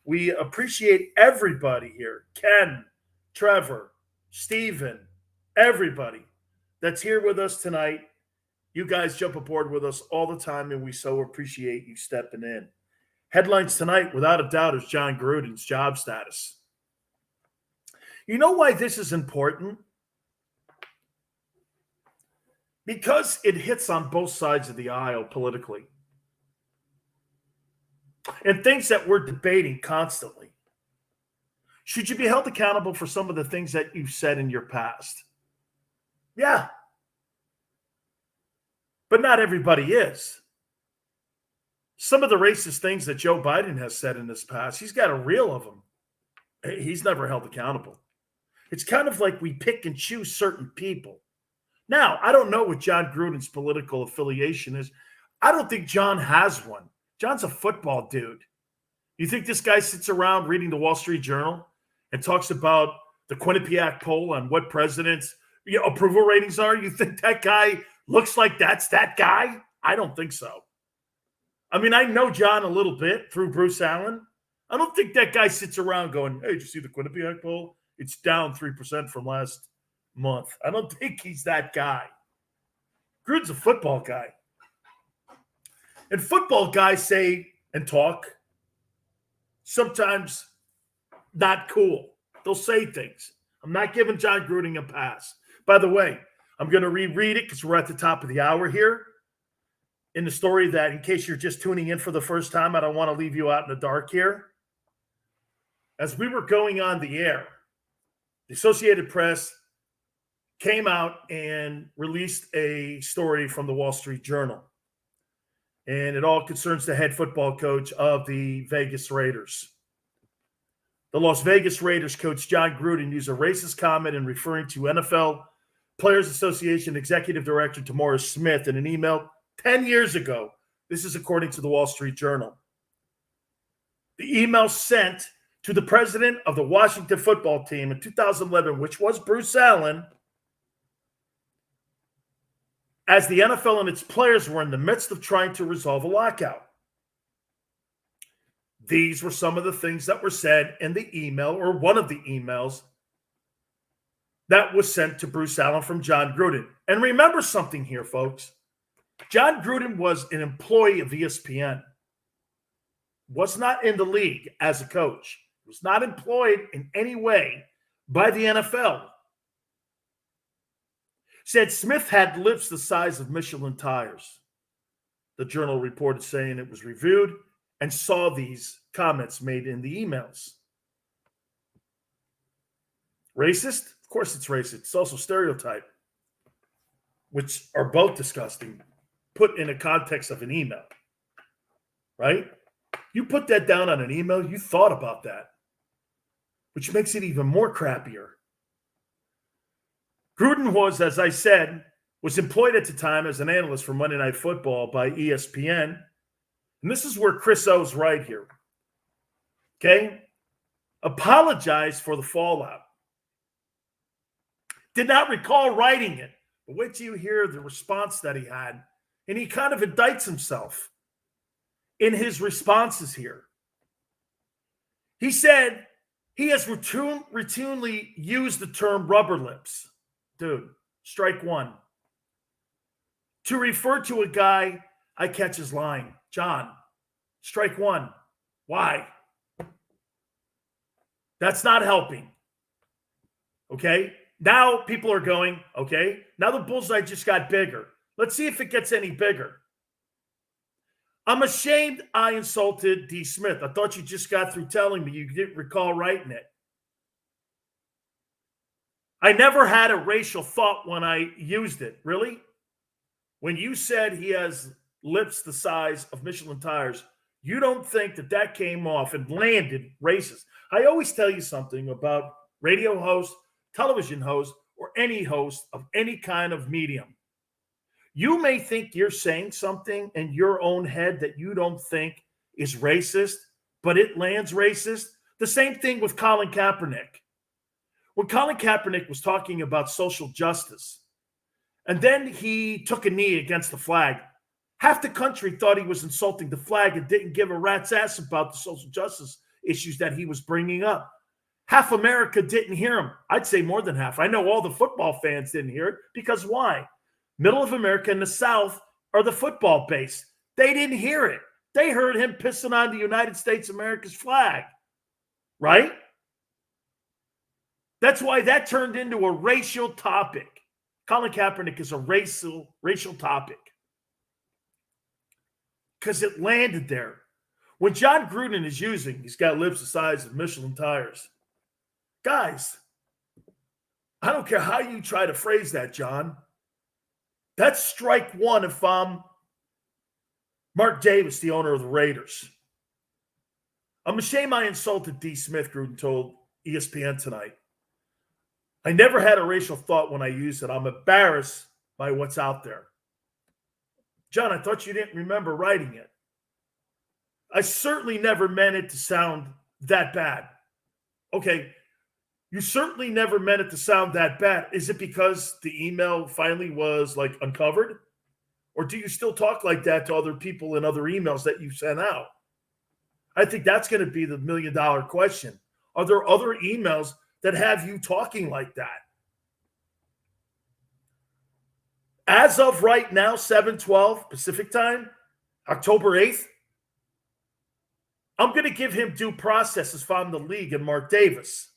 We appreciate everybody here. Ken, Trevor, Steven, everybody that's here with us tonight. You guys jump aboard with us all the time, and we so appreciate you stepping in. Headlines tonight, without a doubt, is John Gruden's job status. You know why this is important? Because it hits on both sides of the aisle politically. And things that we're debating constantly. Should you be held accountable for some of the things that you've said in your past? Yeah. But not everybody is. Some of the racist things that Joe Biden has said in his past, he's got a reel of them. He's never held accountable. It's kind of like we pick and choose certain people. Now, I don't know what John Gruden's political affiliation is. I don't think John has one. John's a football dude. You think this guy sits around reading the Wall Street Journal and talks about the Quinnipiac poll on what presidents' approval ratings are? You think that guy looks like that's that guy? I don't think so. I mean, I know John a little bit through Bruce Allen. I don't think that guy sits around going, hey, did you see the Quinnipiac poll? It's down 3% from last month. I don't think he's that guy. Gruden's a football guy. And football guys say and talk sometimes not cool. They'll say things. I'm not giving John Gruden a pass. By the way, I'm going to reread it because we're at the top of the hour here. In the story that, in case you're just tuning in for the first time, I don't want to leave you out in the dark here. As we were going on the air, the Associated Press came out and released a story from the Wall Street Journal. And it all concerns the head football coach of the Vegas Raiders. The Las Vegas Raiders coach John Gruden used a racist comment in referring to NFL Players Association Executive Director Tamora Smith in an email 10 years ago. This is according to the Wall Street Journal. The email sent to the president of the Washington football team in 2011, which was Bruce Allen, as the NFL and its players were in the midst of trying to resolve a lockout. These were some of the things that were said in the email, or one of the emails that was sent to Bruce Allen from John Gruden. And remember something here, folks. John Gruden was an employee of ESPN, was not in the league as a coach, was not employed in any way by the NFL. Said Smith had lips the size of Michelin tires. The Journal reported saying it was reviewed and saw these comments made in the emails. Racist? Of course it's racist. It's also stereotype, which are both disgusting, put in a context of an email, right? You put that down on an email, you thought about that, which makes it even more crappier. Gruden was, as I said, was employed at the time as an analyst for Monday Night Football by ESPN. And this is where Chris O's right here. Okay? Apologized for the fallout. Did not recall writing it. But wait till you hear the response that he had. And he kind of indicts himself in his responses here. He said he has routinely used the term rubber lips. Dude, strike one. To refer to a guy, I catch his line. John, strike one. Why? That's not helping. Okay? Now people are going, okay, now the bullseye just got bigger. Let's see if it gets any bigger. I'm ashamed I insulted D. Smith. I thought you just got through telling me you didn't recall writing it. I never had a racial thought when I used it. Really? When you said he has lips the size of Michelin tires, you don't think that that came off and landed racist. I always tell you something about radio hosts, television hosts, or any host of any kind of medium. You may think you're saying something in your own head that you don't think is racist, but it lands racist. The same thing with Colin Kaepernick. When Colin Kaepernick was talking about social justice, and then he took a knee against the flag, half the country thought he was insulting the flag and didn't give a rat's ass about the social justice issues that he was bringing up. Half America didn't hear him. I'd say more than half. I know all the football fans didn't hear it because why? Middle of America and the South are the football base. They didn't hear it. They heard him pissing on the United States of America's flag, right? That's why that turned into a racial topic. Colin Kaepernick is a racial topic because it landed there. When John Gruden is using, he's got lips the size of Michelin tires. Guys, I don't care how you try to phrase that, John. That's strike one if I'm Mark Davis, the owner of the Raiders. I'm ashamed I insulted D. Smith, Gruden told ESPN tonight. I never had a racial thought when I used it. I'm embarrassed by what's out there. John, I thought you didn't remember writing it. I certainly never meant it to sound that bad. Okay, you certainly never meant it to sound that bad. Is it because the email finally was like uncovered? Or do you still talk like that to other people in other emails that you sent out? I think that's going to be the $1 million question. Are there other emails that have you talking like that? As of right now, 7/12 Pacific time, October 8th, I'm going to give him due process as found in the league and Mark Davis.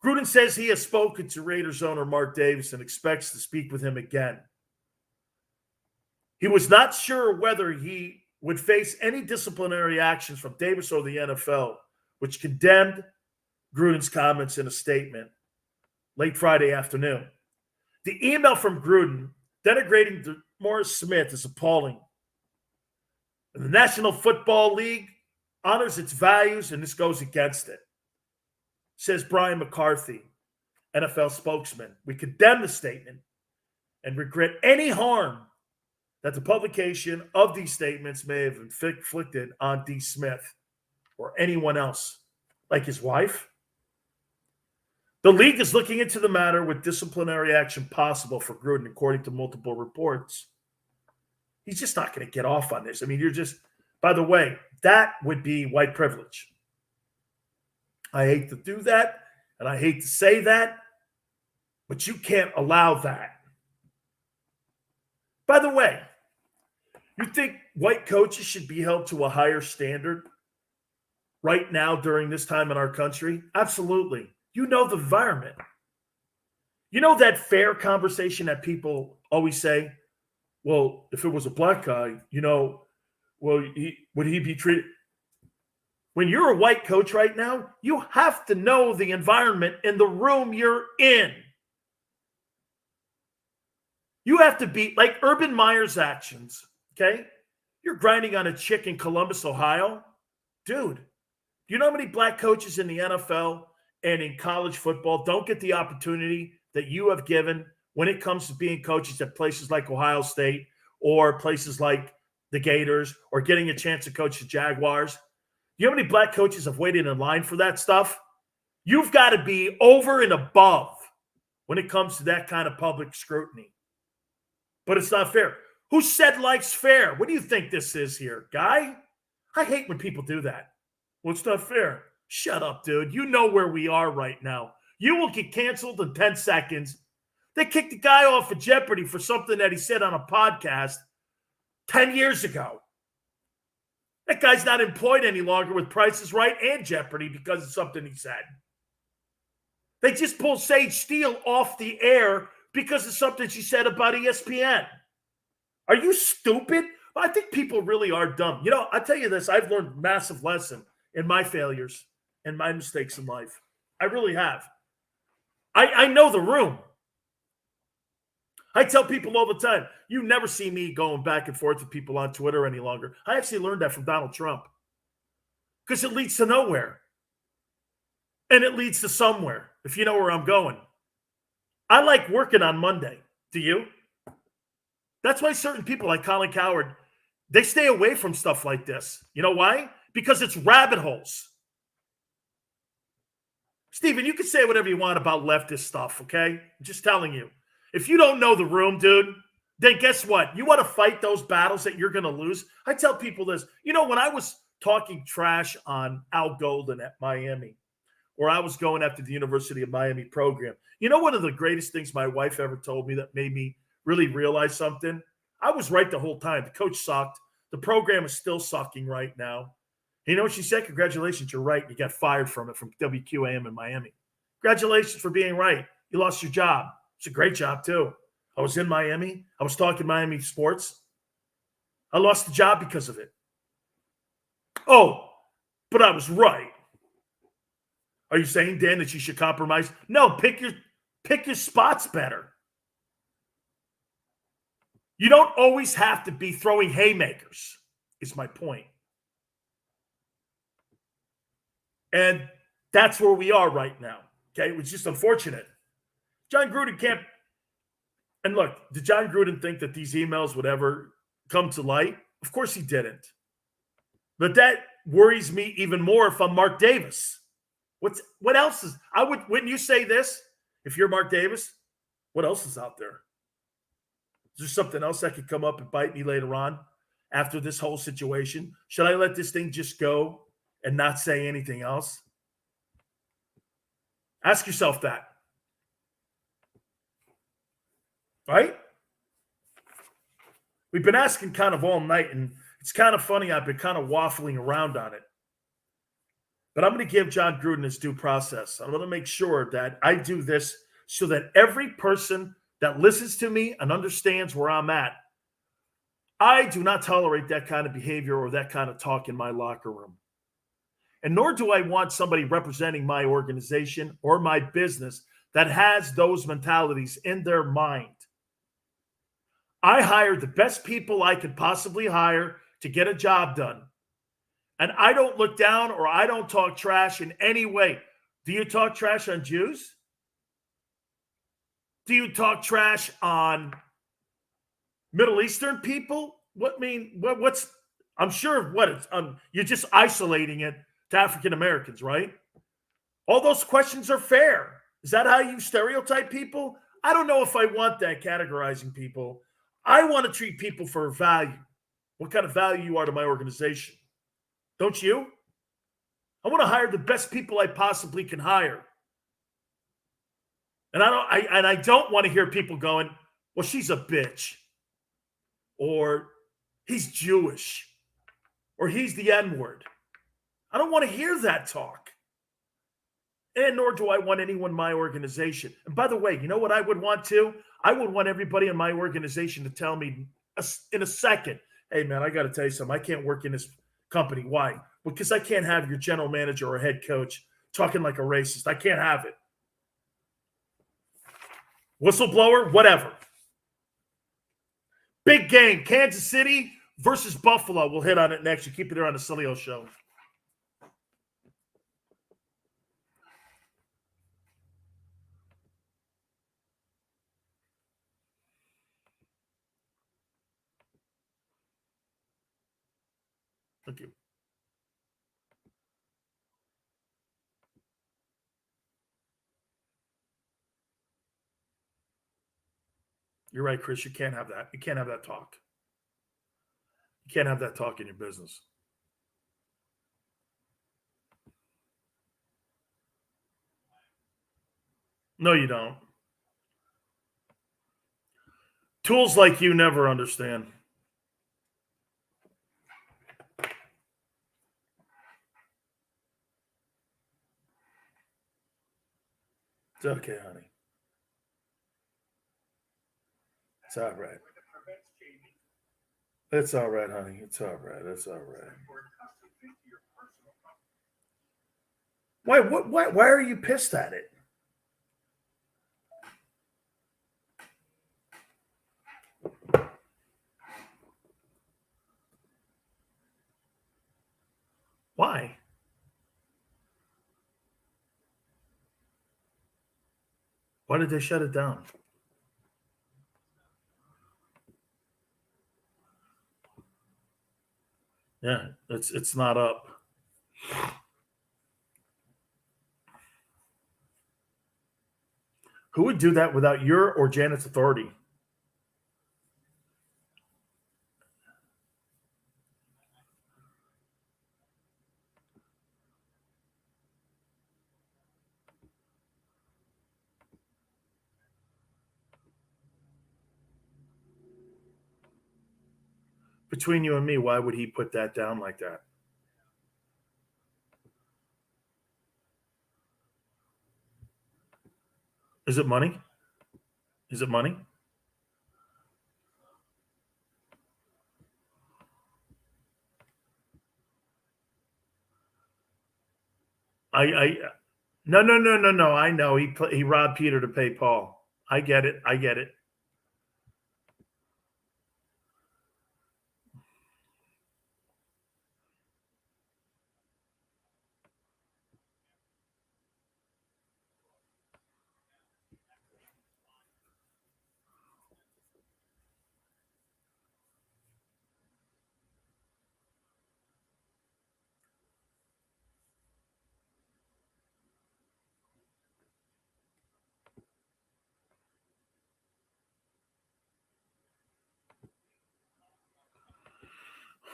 Gruden says he has spoken to Raiders owner Mark Davis and expects to speak with him again. He was not sure whether he would face any disciplinary actions from Davis or the NFL, which condemned Gruden's comments in a statement late Friday afternoon. The email from Gruden denigrating Morris Smith is appalling. And the National Football League honors its values, and this goes against it. Says Brian McCarthy, NFL spokesman. We condemn the statement and regret any harm that the publication of these statements may have inflicted on D. Smith or anyone else, like his wife. The league is looking into the matter with disciplinary action possible for Gruden, according to multiple reports. He's just not going to get off on this. I mean, by the way, that would be white privilege. I hate to do that, and I hate to say that, but you can't allow that. By the way, you think white coaches should be held to a higher standard right now during this time in our country? Absolutely. You know the environment. You know that fair conversation that people always say, well, if it was a black guy, would he be treated? When you're a white coach right now, you have to know the environment in the room you're in. You have to be like Urban Meyer's actions, okay? You're grinding on a chick in Columbus, Ohio. Dude, do you know how many black coaches in the NFL and in college football don't get the opportunity that you have given when it comes to being coaches at places like Ohio State or places like the Gators or getting a chance to coach the Jaguars? You know how many black coaches have waited in line for that stuff? You've got to be over and above when it comes to that kind of public scrutiny. But it's not fair. Who said life's fair? What do you think this is here, guy? I hate when people do that. Well, it's not fair. Shut up, dude. You know where we are right now. You will get canceled in 10 seconds. They kicked the guy off of Jeopardy for something that he said on a podcast 10 years ago. That guy's not employed any longer with Price is Right and Jeopardy because of something he said. They just pulled Sage Steele off the air because of something she said about ESPN. Are you stupid? I think people really are dumb. I tell you this, I've learned a massive lesson in my failures and my mistakes in life. I really have. I know the room. I tell people all the time, you never see me going back and forth with people on Twitter any longer. I actually learned that from Donald Trump because it leads to nowhere. And it leads to somewhere, if you know where I'm going. I like working on Monday. Do you? That's why certain people like Colin Cowherd, they stay away from stuff like this. You know why? Because it's rabbit holes. Steven, you can say whatever you want about leftist stuff, okay? I'm just telling you. If you don't know the room, dude, then guess what? You want to fight those battles that you're going to lose? I tell people this. When I was talking trash on Al Golden at Miami, or I was going after the University of Miami program, one of the greatest things my wife ever told me that made me really realize something? I was right the whole time. The coach sucked. The program is still sucking right now. You know what she said? Congratulations, you're right. You got fired from it, from WQAM in Miami. Congratulations for being right. You lost your job. It's a great job, too. I was in Miami. I was talking Miami sports. I lost the job because of it. Oh, but I was right. Are you saying, Dan, that you should compromise? No, pick your spots better. You don't always have to be throwing haymakers, is my point. And that's where we are right now. Okay, it was just unfortunate. John Gruden can't. And look, did John Gruden think that these emails would ever come to light? Of course he didn't. But that worries me even more if I'm Mark Davis. What else is? Wouldn't you say this if you're Mark Davis? What else is out there? Is there something else that could come up and bite me later on after this whole situation? Should I let this thing just go and not say anything else? Ask yourself that. Right? We've been asking kind of all night, and it's kind of funny. I've been kind of waffling around on it. But I'm going to give John Gruden his due process. I'm going to make sure that I do this so that every person that listens to me and understands where I'm at, I do not tolerate that kind of behavior or that kind of talk in my locker room. And nor do I want somebody representing my organization or my business that has those mentalities in their mind. I hired the best people I could possibly hire to get a job done. And I don't look down or I don't talk trash in any way. Do you talk trash on Jews? Do you talk trash on Middle Eastern people? What's, I'm sure what it's, you're just isolating it to African Americans, right? All those questions are fair. Is that how you stereotype people? I don't know if I want that categorizing people. I want to treat people for value. What kind of value you are to my organization. Don't you? I want to hire the best people I possibly can hire. And I don't want to hear people going, well, she's a bitch. Or he's Jewish. Or he's the N-word. I don't want to hear that talk. And nor do I want anyone in my organization. And by the way, you know what I would want to? I would want everybody in my organization to tell me in a second, hey, man, I got to tell you something. I can't work in this company. Why? Because I can't have your general manager or head coach talking like a racist. I can't have it. Whistleblower, whatever. Big game, Kansas City versus Buffalo. We'll hit on it next. You keep it there on the Sileo Show. Thank you. You're right, Chris. You can't have that. You can't have that talk. You can't have that talk in your business. No, you don't. Tools like you never understand. It's okay, honey. It's all right. It's all right, honey. It's all right. It's all right. Why are you pissed at it? Why? Why did they shut it down? Yeah, it's not up. Who would do that without your or Janet's authority? Between you and me, why would he put that down like that? Is it money? Is it money? No. I know he robbed Peter to pay Paul. I get it.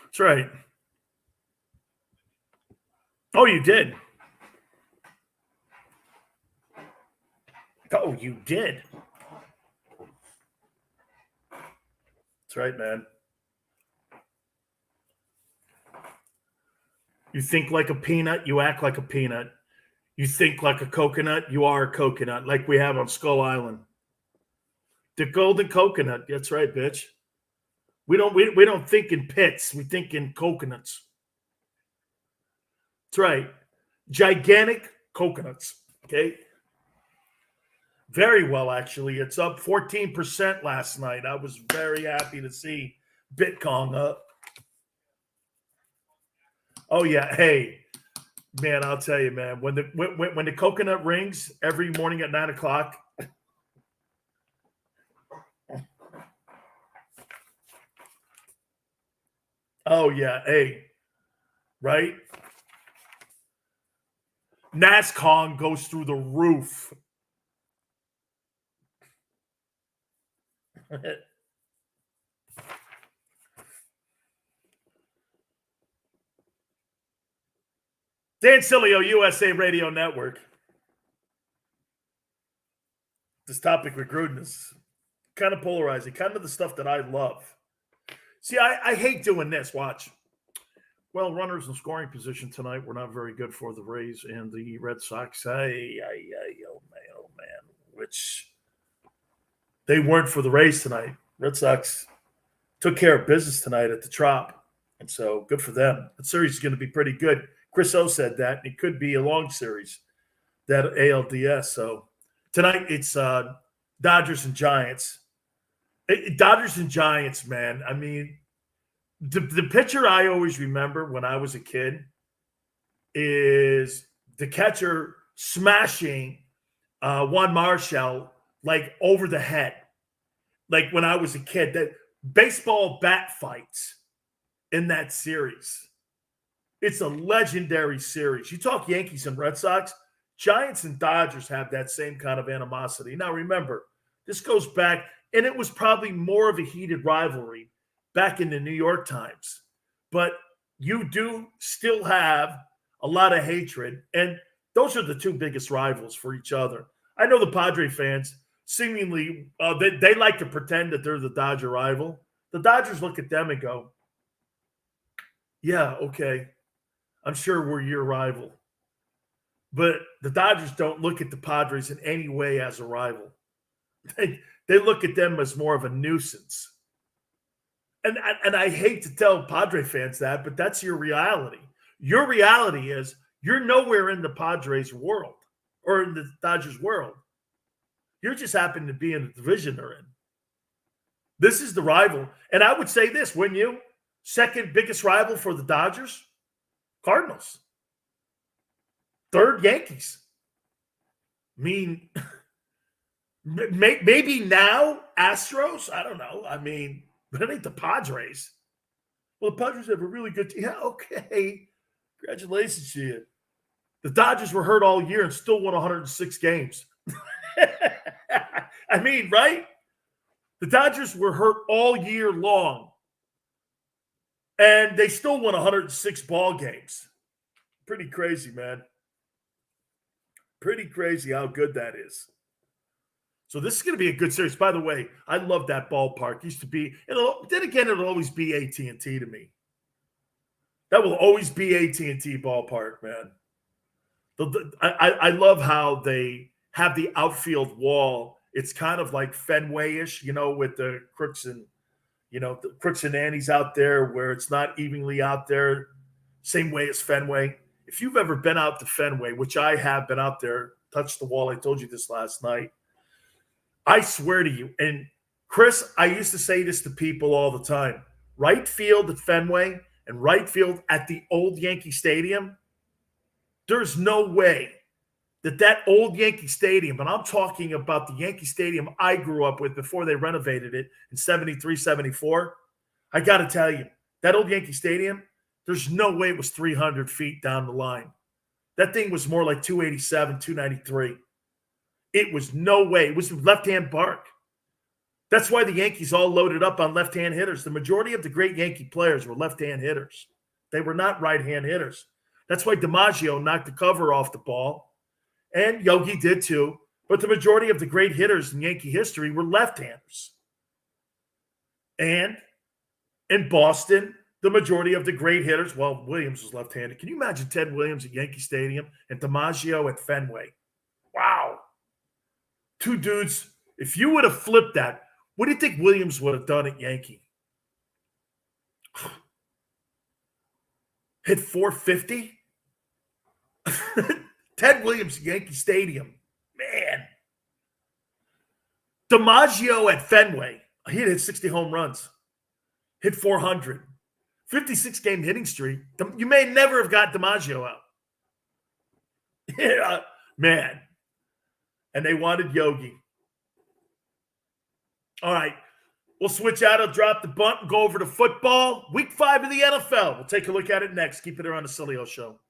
That's right. Oh, you did. Oh, you did. That's right, man. You think like a peanut, you act like a peanut. You think like a coconut, you are a coconut, like we have on Skull Island. The golden coconut. That's right, bitch. We don't think in pits. We think in coconuts. That's right. Gigantic coconuts. Okay. Very well, actually. It's up 14% last night. I was very happy to see Bitcoin up. Oh yeah. Hey, man, I'll tell you, man. When the coconut rings every morning at 9:00, Oh, yeah. Hey, right? NASCAR goes through the roof. Dan Sileo, USA Radio Network. This topic with Gruden is kind of polarizing, kind of the stuff that I love. See, I hate doing this. Watch. Well, runners in scoring position tonight were not very good for the Rays and the Red Sox. Oh man. Which they weren't for the Rays tonight. Red Sox took care of business tonight at the Trop. And so good for them. The series is going to be pretty good. Chris O said that. It could be a long series, that ALDS. So tonight it's Dodgers and Giants. Dodgers and Giants, man. I mean, the pitcher I always remember when I was a kid is the catcher smashing Juan Marshall like over the head. Like when I was a kid, that baseball bat fights in that series. It's a legendary series. You talk Yankees and Red Sox, Giants and Dodgers have that same kind of animosity. Now remember, this goes back, and it was probably more of a heated rivalry back in the New York Times. But you do still have a lot of hatred, and those are the two biggest rivals for each other. I know the Padre fans seemingly they like to pretend that they're the Dodger rival. The Dodgers look at them and go, yeah, okay, I'm sure we're your rival. But the Dodgers don't look at the Padres in any way as a rival. They look at them as more of a nuisance. And I hate to tell Padre fans that, but that's your reality. Your reality is you're nowhere in the Padres world or in the Dodgers world. You just happen to be in the division they're in. This is the rival. And I would say this, wouldn't you? Second biggest rival for the Dodgers? Cardinals. Third, Yankees. I mean, maybe now Astros? I don't know. I mean, but it ain't the Padres. Well, the Padres have a really good team. Yeah, okay. Congratulations to you. The Dodgers were hurt all year and still won 106 games. I mean, right? The Dodgers were hurt all year long, and they still won 106 ball games. Pretty crazy, man. Pretty crazy how good that is. So this is going to be a good series. By the way, I love that ballpark. Used to be, it'll always be AT&T to me. That will always be AT&T ballpark, man. I love how they have the outfield wall. It's kind of like Fenway-ish, with the crooks and, the crooks and nannies out there where it's not evenly out there, same way as Fenway. If you've ever been out to Fenway, which I have been out there, touched the wall, I told you this last night, I swear to you, and Chris, I used to say this to people all the time, right field at Fenway and right field at the old Yankee Stadium, there's no way that old Yankee Stadium, and I'm talking about the Yankee Stadium I grew up with before they renovated it in 73, 74. I got to tell you, that old Yankee Stadium, there's no way it was 300 feet down the line. That thing was more like 287, 293. It was no way. It was left-hand park. That's why the Yankees all loaded up on left-hand hitters. The majority of the great Yankee players were left-hand hitters. They were not right-hand hitters. That's why DiMaggio knocked the cover off the ball, and Yogi did too. But the majority of the great hitters in Yankee history were left-handers. And in Boston, the majority of the great hitters, well, Williams was left-handed. Can you imagine Ted Williams at Yankee Stadium and DiMaggio at Fenway? Wow. Two dudes, if you would have flipped that, what do you think Williams would have done at Yankee? Hit 450? Ted Williams, Yankee Stadium. Man. DiMaggio at Fenway. He hit 60 home runs. Hit 400. 56-game hitting streak. You may never have got DiMaggio out. Yeah, man. And they wanted Yogi. All right. We'll switch out. I'll drop the bunt and go over to football. Week 5 of the NFL. We'll take a look at it next. Keep it here on the Sileo Show.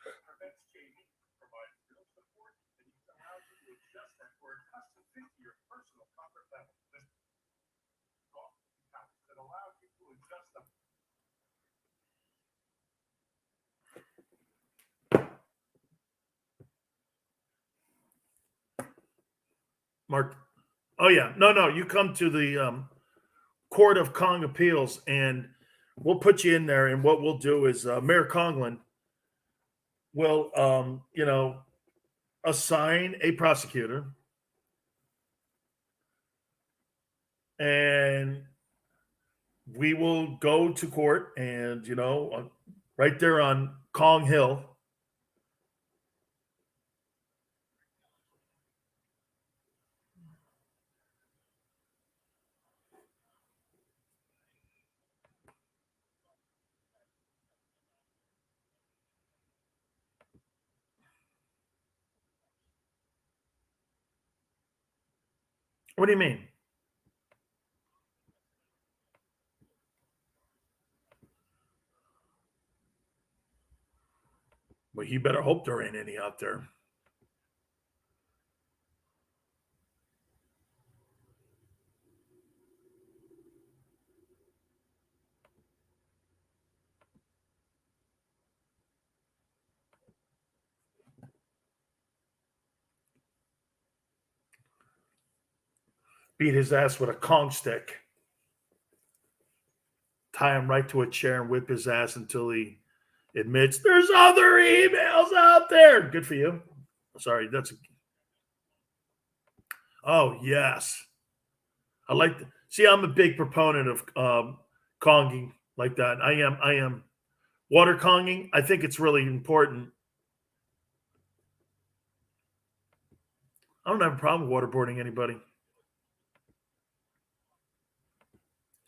Prevents chafing, provides real support, and even allows you to adjust them for a custom fit to your personal comfort level. This pouch that allows you to adjust them. Mark. Oh, yeah. No. You come to the Court of Kong Appeals, and we'll put you in there. And what we'll do is Mayor Conglin will, assign a prosecutor, and we will go to court, and right there on Kong Hill. What do you mean? Well, you better hope there ain't any out there. Beat his ass with a Kong stick. Tie him right to a chair and whip his ass until he admits there's other emails out there. Good for you. Sorry, oh, yes. I like to see. I'm a big proponent of conging like that. I am. Water conging, I think it's really important. I don't have a problem with waterboarding anybody.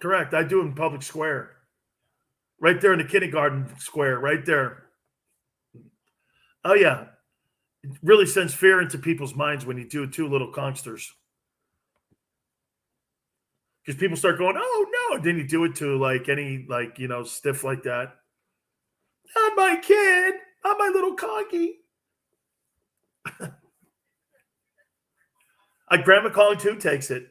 Correct. I do it in public square. Right there in the kindergarten square, right there. Oh, yeah. It really sends fear into people's minds when you do two little Kongsters. Because people start going, oh, no. Then you do it to stiff like that. Not my kid. Not my little Kongi. Grandma Kong, too, takes it.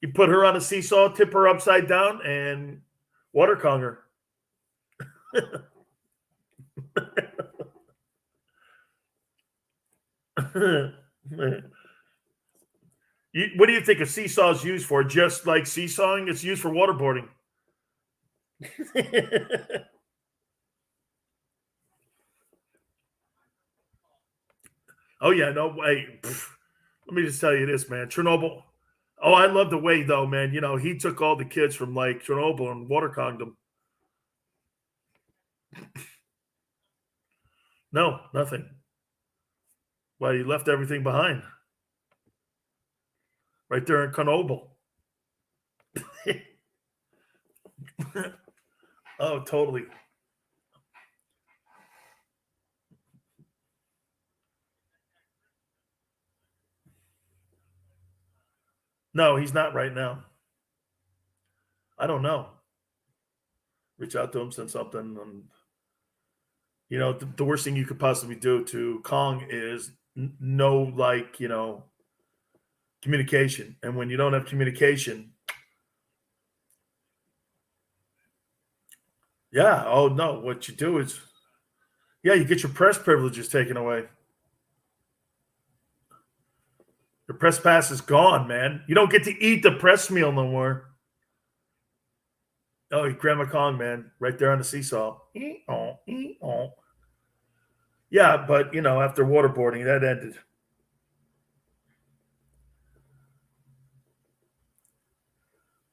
You put her on a seesaw, tip her upside down, and water Kong her. What do you think a seesaw is used for? Just like seesawing, it's used for waterboarding. Oh, yeah, no way. Let me just tell you this, man. Chernobyl. Oh, I love the way, though, man. He took all the kids from Chernobyl and water conged them. No, nothing. Well, he left everything behind. Right there in Chernobyl. Oh, totally. No, he's not right now. I don't know. Reach out to him, send something. And, the worst thing you could possibly do to Kong is no, communication. And when you don't have communication, yeah. Oh, no. What you do is, you get your press privileges taken away. Your press pass is gone, man. You don't get to eat the press meal no more. Oh, Grandma Kong, man, right there on the seesaw. Yeah, but after waterboarding, that ended.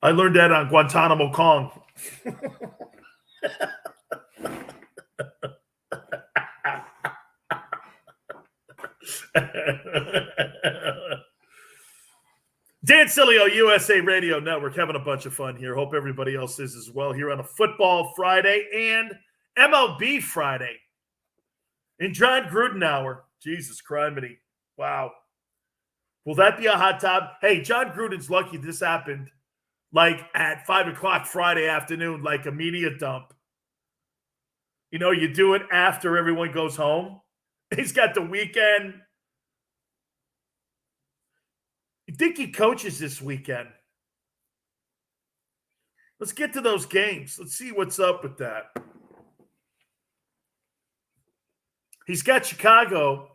I learned that on Guantanamo Kong. Dan Sileo, USA Radio Network, having a bunch of fun here. Hope everybody else is as well here on a Football Friday and MLB Friday. In John Gruden hour. Jesus criminy. Wow. Will that be a hot topic? Hey, John Gruden's lucky this happened like at 5 o'clock Friday afternoon, like a media dump. You do it after everyone goes home. He's got the weekend. You think he coaches this weekend? Let's get to those games. Let's see what's up with that. He's got Chicago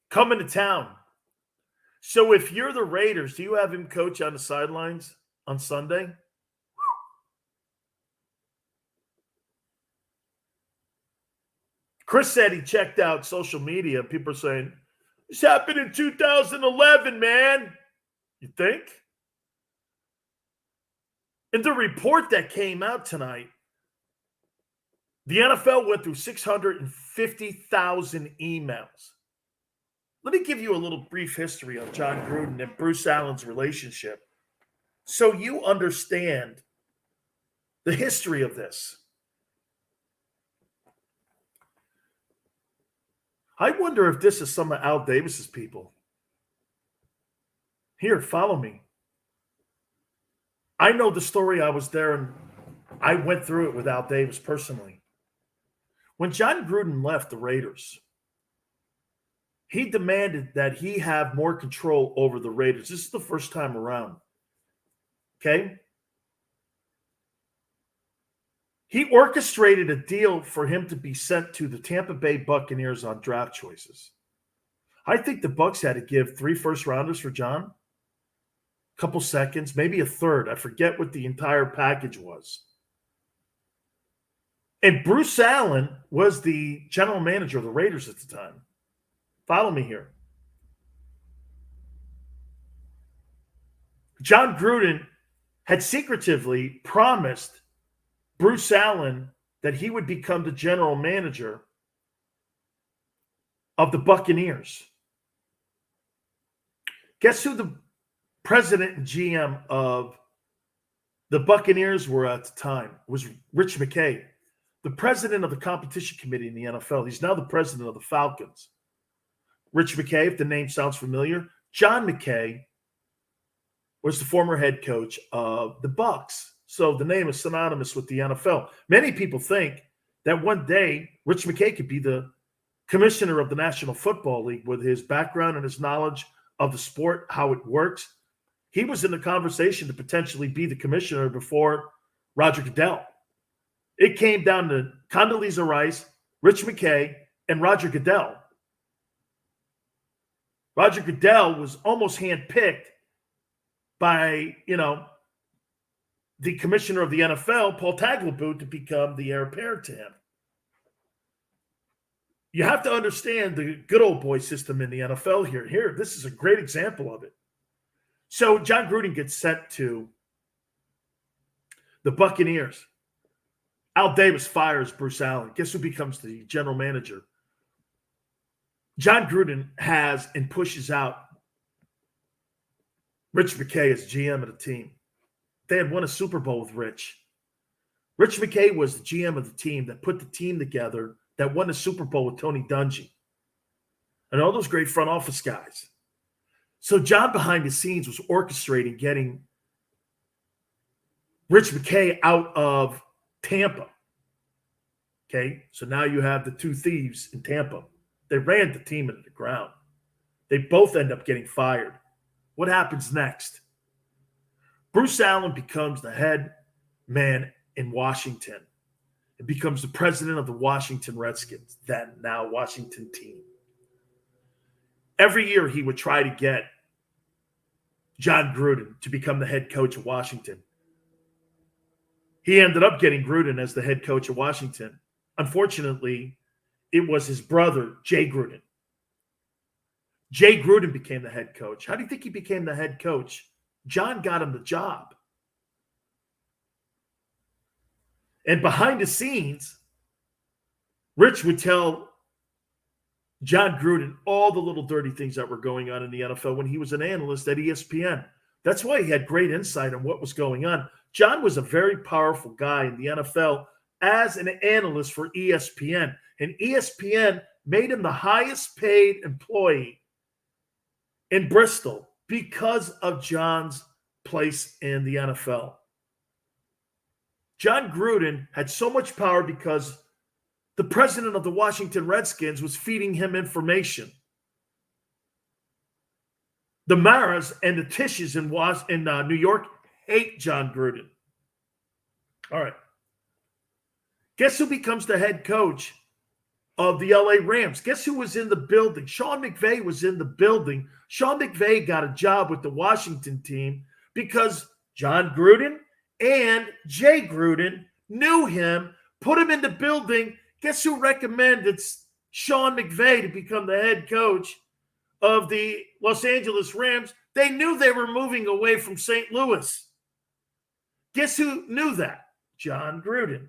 coming to town. So if you're the Raiders, do you have him coach on the sidelines on Sunday? Chris said he checked out social media. People are saying, this happened in 2011, man. You think? In the report that came out tonight, the NFL went through 650,000 emails. Let me give you a little brief history on John Gruden and Bruce Allen's relationship so you understand the history of this. I wonder if this is some of Al Davis's people. Here, follow me. I know the story. I was there and I went through it with Al Davis personally. When John Gruden left the Raiders, he demanded that he have more control over the Raiders. This is the first time around. Okay? He orchestrated a deal for him to be sent to the Tampa Bay Buccaneers on draft choices. I think the Bucs had to give 3 first-rounders for John, a couple seconds, maybe a third. I forget what the entire package was. And Bruce Allen was the general manager of the Raiders at the time. Follow me here. John Gruden had secretively promised Bruce Allen that he would become the general manager of the Buccaneers. Guess who the president and GM of the Buccaneers were at the time? It was Rich McKay, the president of the competition committee in the NFL. He's now the president of the Falcons. Rich McKay, if the name sounds familiar. John McKay was the former head coach of the Bucs. So the name is synonymous with the NFL. Many people think that one day Rich McKay could be the commissioner of the National Football League with his background and his knowledge of the sport, how it works. He was in the conversation to potentially be the commissioner before Roger Goodell. It came down to Condoleezza Rice, Rich McKay, and Roger Goodell. Roger Goodell was almost handpicked by, the commissioner of the NFL, Paul Tagliabue, to become the heir apparent to him. You have to understand the good old boy system in the NFL here. Here, this is a great example of it. So John Gruden gets sent to the Buccaneers. Al Davis fires Bruce Allen. Guess who becomes the general manager? John Gruden has and pushes out Rich McKay as GM of the team. They had won a Super Bowl with Rich. Rich McKay was the GM of the team that put the team together that won the Super Bowl with Tony Dungy and all those great front office guys. So John behind the scenes was orchestrating getting Rich McKay out of Tampa. Okay, so now you have the two thieves in Tampa. They ran the team into the ground. They both end up getting fired. What happens next? Bruce Allen becomes the head man in Washington. It becomes the president of the Washington Redskins, then now Washington team. Every year he would try to get John Gruden to become the head coach of Washington. He ended up getting Gruden as the head coach of Washington. Unfortunately, it was his brother, Jay Gruden. Jay Gruden became the head coach. How do you think he became the head coach? John got him the job. And behind the scenes, Rich would tell John Gruden all the little dirty things that were going on in the NFL when he was an analyst at ESPN. That's why he had great insight on what was going on. John was a very powerful guy in the NFL as an analyst for ESPN. And ESPN made him the highest paid employee in Bristol because of John's place in the NFL. John Gruden had so much power because the president of the Washington Redskins was feeding him information. The Maras and the Tishes in New York hate John Gruden. All right. Guess who becomes the head coach of the LA Rams? Guess who was in the building? Sean McVay was in the building. Sean McVay got a job with the Washington team because John Gruden and Jay Gruden knew him, put him in the building. Guess who recommended Sean McVay to become the head coach of the Los Angeles Rams? They knew they were moving away from St. Louis. Guess who knew that? John Gruden.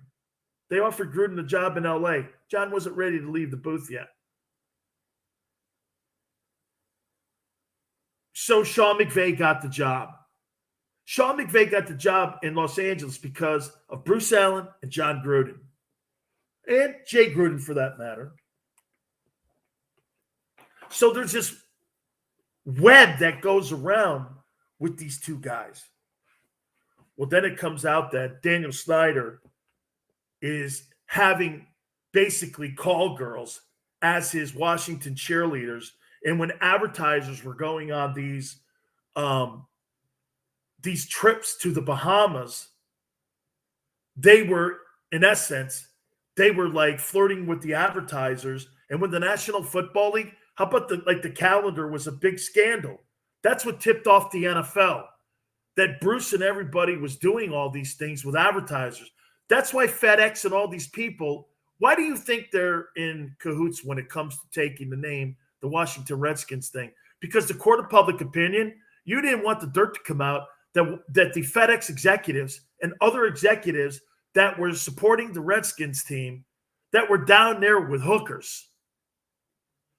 They offered Gruden a job in LA. John wasn't ready to leave the booth yet. So Sean McVay got the job. Sean McVay got the job in Los Angeles because of Bruce Allen and John Gruden. And Jay Gruden, for that matter. So there's this web that goes around with these two guys. Well, then it comes out that Daniel Snyder is having basically call girls as his Washington cheerleaders. And when advertisers were going on these trips to the Bahamas, they were, in essence, they were like flirting with the advertisers. And when the National Football League, how about the calendar was a big scandal? That's what tipped off the NFL, that Bruce and everybody was doing all these things with advertisers. That's why FedEx and all these people, why do you think they're in cahoots when it comes to taking the name, the Washington Redskins thing? Because the court of public opinion, you didn't want the dirt to come out that the FedEx executives and other executives that were supporting the Redskins team that were down there with hookers.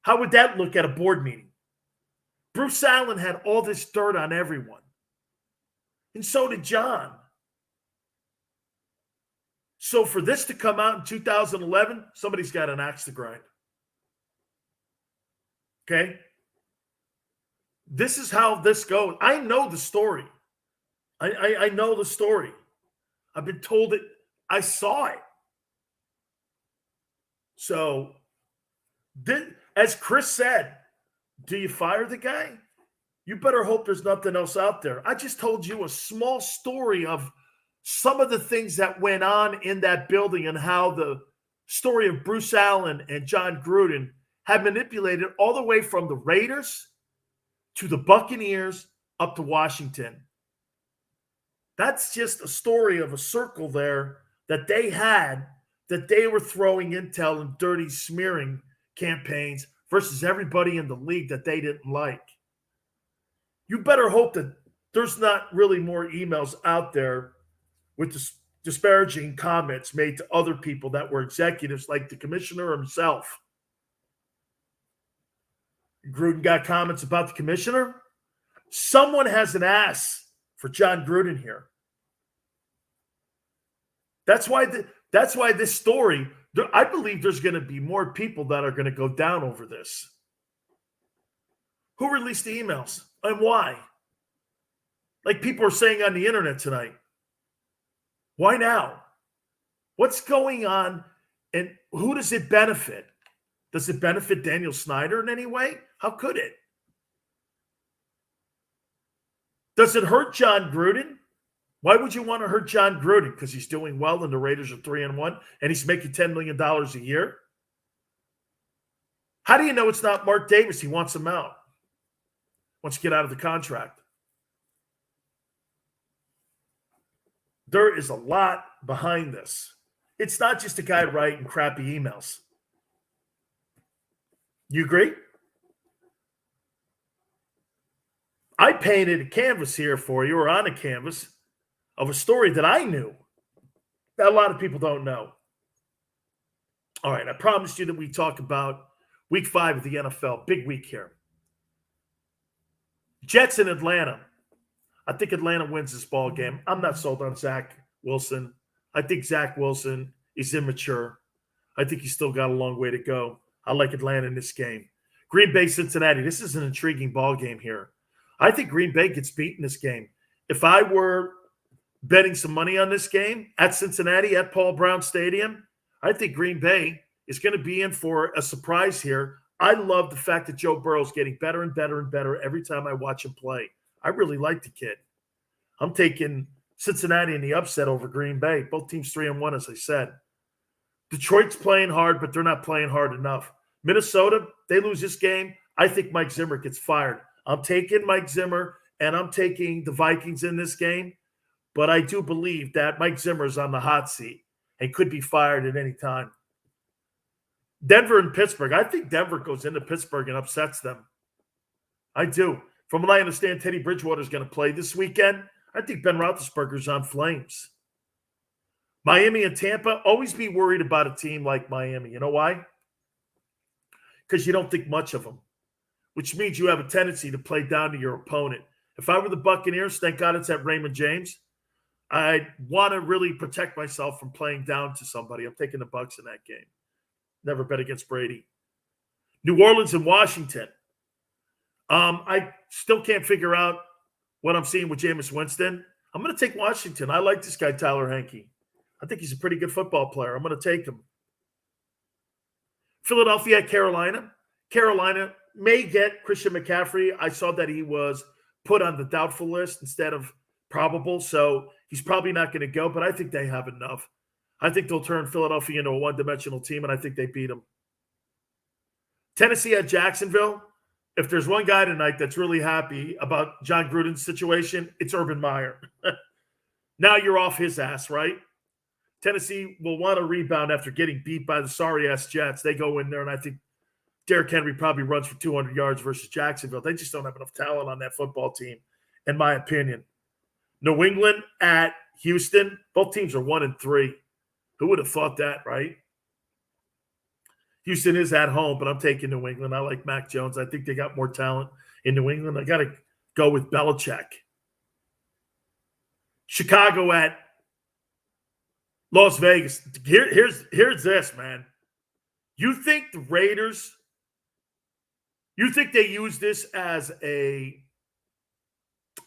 How would that look at a board meeting? Bruce Allen had all this dirt on everyone. And so did John. So for this to come out in 2011, somebody's got an axe to grind. Okay? This is how this goes. I know the story. I know the story. I've been told it. I saw it. So, as Chris said, do you fire the guy? You better hope there's nothing else out there. I just told you a small story of some of the things that went on in that building and how the story of Bruce Allen and John Gruden had manipulated all the way from the Raiders to the Buccaneers up to Washington. That's just a story of a circle there that they had, that they were throwing intel and dirty smearing campaigns versus everybody in the league that they didn't like. You better hope that there's not really more emails out there with disparaging comments made to other people that were executives like the commissioner himself. Gruden got comments about the commissioner. Someone has an ass for John Gruden here. That's why this story, I believe there's going to be more people that are going to go down over this. Who released the emails and why? Like people are saying on the internet tonight. Why now? What's going on and who does it benefit? Does it benefit Daniel Snyder in any way? How could it? Does it hurt John Gruden? Why would you want to hurt John Gruden? Because he's doing well and the Raiders are 3-1 and he's making $10 million a year? How do you know it's not Mark Davis? He wants him out. Wants to get out of the contract. There is a lot behind this. It's not just a guy writing crappy emails. You agree? I painted a canvas here for you, or on a canvas, of a story that I knew that a lot of people don't know. All right, I promised you that we talk about week 5 of the NFL. Big week here. Jets in Atlanta. I think Atlanta wins this ball game. I'm not sold on Zach Wilson. I think Zach Wilson is immature. I think he's still got a long way to go. I like Atlanta in this game. Green Bay, Cincinnati. This is an intriguing ball game here. I think Green Bay gets beat in this game. If I were betting some money on this game at Cincinnati, at Paul Brown Stadium, I think Green Bay is going to be in for a surprise here. I love the fact that Joe Burrow's getting better and better and better every time I watch him play. I really like the kid. I'm taking Cincinnati in the upset over Green Bay. Both teams 3-1, as I said. Detroit's playing hard, but they're not playing hard enough. Minnesota, they lose this game. I think Mike Zimmer gets fired. I'm taking Mike Zimmer, and I'm taking the Vikings in this game. But I do believe that Mike Zimmer is on the hot seat and could be fired at any time. Denver and Pittsburgh. I think Denver goes into Pittsburgh and upsets them. I do. From what I understand, Teddy Bridgewater is going to play this weekend. I think Ben Roethlisberger's on flames. Miami and Tampa, always be worried about a team like Miami. You know why? Because you don't think much of them, which means you have a tendency to play down to your opponent. If I were the Buccaneers, thank God it's at Raymond James, I'd want to really protect myself from playing down to somebody. I'm taking the Bucs in that game. Never bet against Brady. New Orleans and Washington. I still can't figure out what I'm seeing with Jameis Winston. I'm going to take Washington. I like this guy, Tyler Henke. I think he's a pretty good football player. I'm going to take him. Philadelphia at Carolina. Carolina may get Christian McCaffrey. I saw that he was put on the doubtful list instead of probable, so he's probably not going to go, but I think they have enough. I think they'll turn Philadelphia into a one-dimensional team, and I think they beat them. Tennessee at Jacksonville. If there's one guy tonight that's really happy about John Gruden's situation, it's Urban Meyer. Now you're off his ass, right? Tennessee will want to rebound after getting beat by the sorry-ass Jets. They go in there, and I think Derrick Henry probably runs for 200 yards versus Jacksonville. They just don't have enough talent on that football team, in my opinion. New England at Houston. Both teams are 1-3. Who would have thought that, right? Houston is at home, but I'm taking New England. I like Mac Jones. I think they got more talent in New England. I got to go with Belichick. Chicago at Las Vegas. Here's this, man. You think the Raiders, you think they use this as a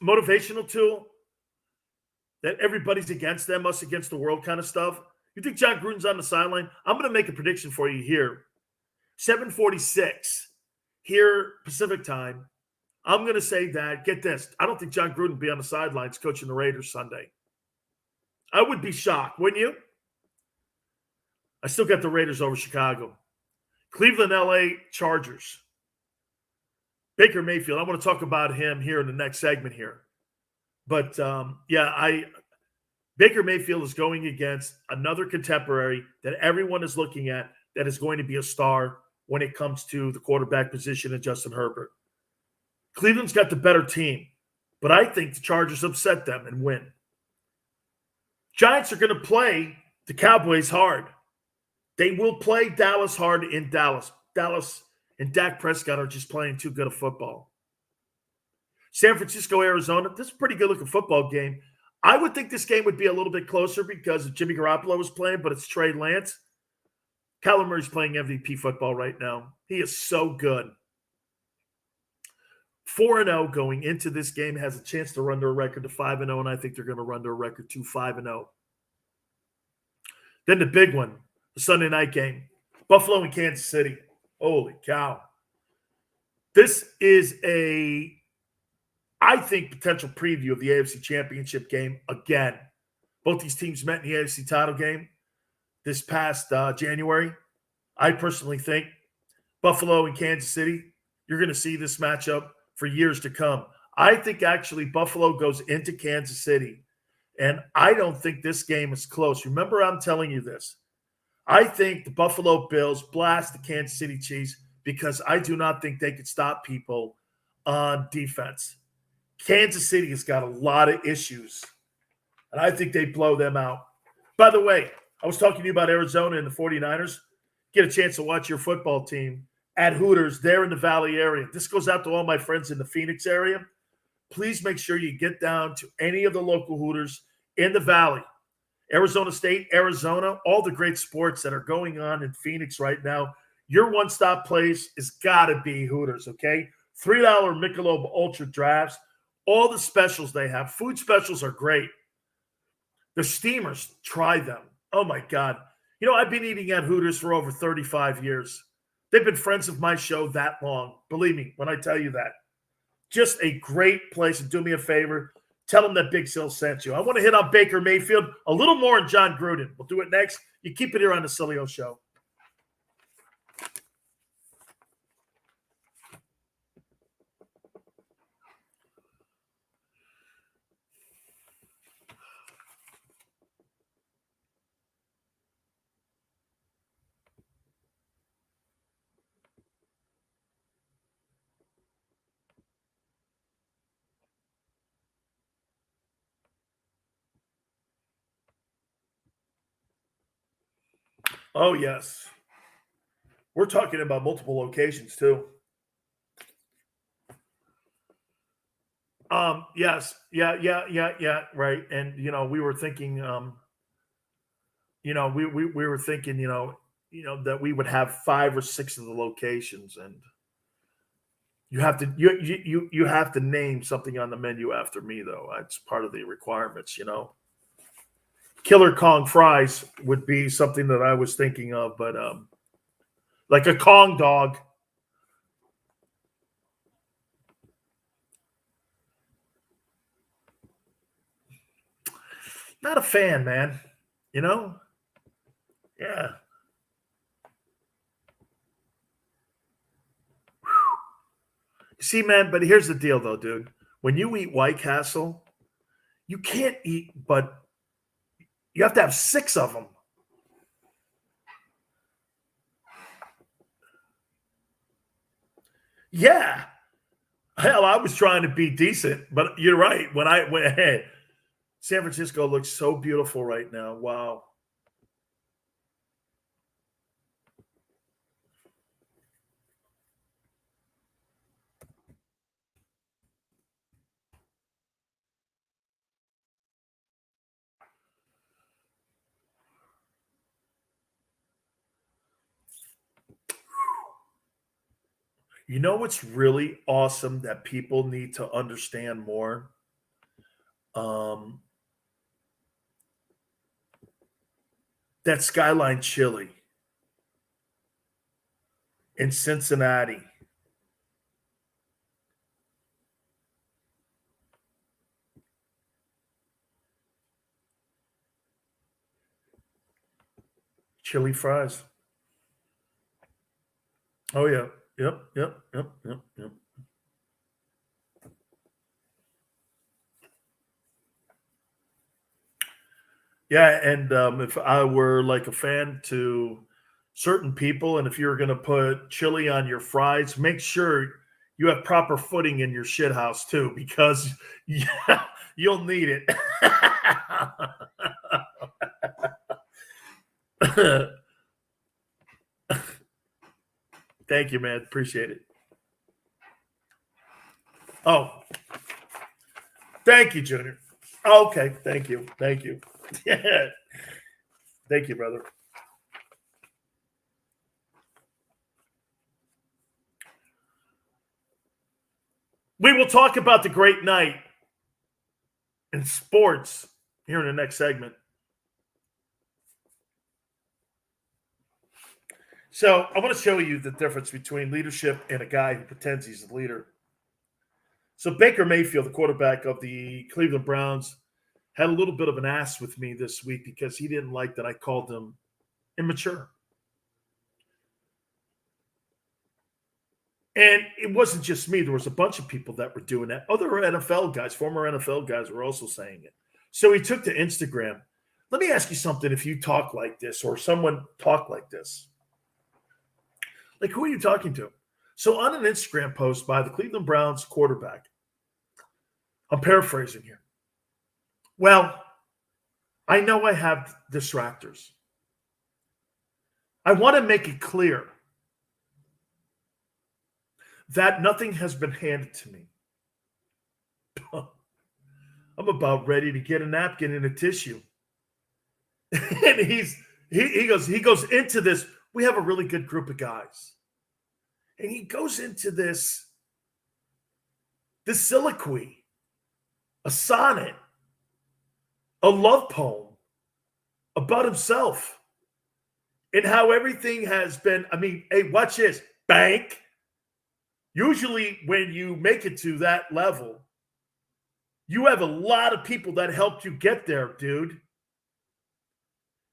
motivational tool? That everybody's against them, us against the world kind of stuff? You think John Gruden's on the sideline? I'm going to make a prediction for you here. 7:46 here Pacific time. I'm going to say that, get this, I don't think John Gruden will be on the sidelines coaching the Raiders Sunday. I would be shocked, wouldn't you? I still got the Raiders over Chicago. Cleveland, LA Chargers. Baker Mayfield, I want to talk about him here in the next segment here. But, Baker Mayfield is going against another contemporary that everyone is looking at that is going to be a star when it comes to the quarterback position in Justin Herbert. Cleveland's got the better team, but I think the Chargers upset them and win. Giants are going to play the Cowboys hard. They will play Dallas hard in Dallas. Dallas and Dak Prescott are just playing too good a football. San Francisco, Arizona, this is a pretty good-looking football game. I would think this game would be a little bit closer because Jimmy Garoppolo was playing, but it's Trey Lance. Kyler Murray's playing MVP football right now. He is so good. 4-0 going into this game, has a chance to run their record to 5-0, and I think they're going to run their record to 5-0. Then the big one, the Sunday night game, Buffalo and Kansas City. Holy cow. This is I think, potential preview of the AFC Championship game again. Both these teams met in the AFC title game this past January. I personally think Buffalo and Kansas City, you're going to see this matchup for years to come. I think actually Buffalo goes into Kansas City And I don't think this game is close. Remember, I'm telling you this. I think the Buffalo Bills blast the Kansas City Chiefs because I do not think they could stop people on defense. Kansas City has got a lot of issues, and I think they blow them out. By the way, I was talking to you about Arizona and the 49ers. Get a chance to watch your football team at Hooters there in the Valley area. This goes out to all my friends in the Phoenix area. Please make sure you get down to any of the local Hooters in the Valley. Arizona State, Arizona, all the great sports that are going on in Phoenix right now. Your one-stop place has got to be Hooters, okay? $3 Michelob Ultra drafts, all the specials they have. Food specials are great. The steamers, try them. Oh, my God. You know, I've been eating at Hooters for over 35 years. They've been friends of my show that long. Believe me when I tell you that. Just a great place. And do me a favor. Tell them that Big Sil sent you. I want to hit on Baker Mayfield a little more and John Gruden. We'll do it next. You keep it here on the Sileo Show. Oh, yes. We're talking about multiple locations, too. Yes. Yeah. Right. And, we were thinking, we were thinking, that we would have 5 or 6 of the locations, and you have to you have to name something on the menu after me, though. That's part of the requirements. Killer Kong fries would be something that I was thinking of, but like a Kong dog. Not a fan, man. Yeah. See, man, but here's the deal, though, dude. When you eat White Castle, you can't eat, but you have to have 6 of them. Yeah. Hell, I was trying to be decent, but you're right. Hey, San Francisco looks so beautiful right now. Wow. You know what's really awesome that people need to understand more? Um, that Skyline Chili in Cincinnati. Chili fries. Oh, yeah. Yep. Yeah, and if I were like a fan to certain people, and if you're going to put chili on your fries, make sure you have proper footing in your shit house too, because yeah, you'll need it. Thank you, man. Appreciate it. Oh, thank you, Junior. Okay, thank you. Yeah. Thank you, brother. We will talk about the great night in sports here in the next segment. So I want to show you the difference between leadership and a guy who pretends he's a leader. So Baker Mayfield, the quarterback of the Cleveland Browns, had a little bit of an ass with me this week because he didn't like that I called him immature. And it wasn't just me. There was a bunch of people that were doing that. Other NFL guys, former NFL guys, were also saying it. So he took to Instagram. Let me ask you something. If you talk like this or someone talk like this, like who are you talking to? So on an Instagram post by the Cleveland Browns quarterback, I'm paraphrasing here. Well, I know I have distractors. I want to make it clear that nothing has been handed to me. I'm about ready to get a napkin and a tissue. And he goes into this. We have a really good group of guys. And he goes into this soliloquy, a sonnet, a love poem about himself and how everything has been. I mean, hey, watch this. Bank. Usually when you make it to that level, you have a lot of people that helped you get there, dude.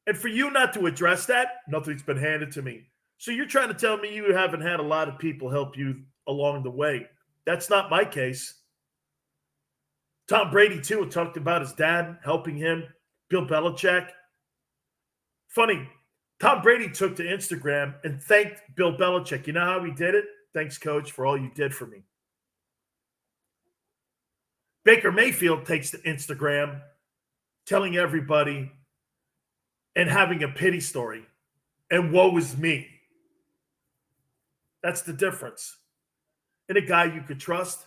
And for you not to address that, nothing's been handed to me. So you're trying to tell me you haven't had a lot of people help you along the way. That's not my case. Tom Brady, too, talked about his dad helping him, Bill Belichick. Funny, Tom Brady took to Instagram and thanked Bill Belichick. You know how he did it? Thanks, coach, for all you did for me. Baker Mayfield takes to Instagram telling everybody and having a pity story. And woe is me. That's the difference. And a guy you could trust,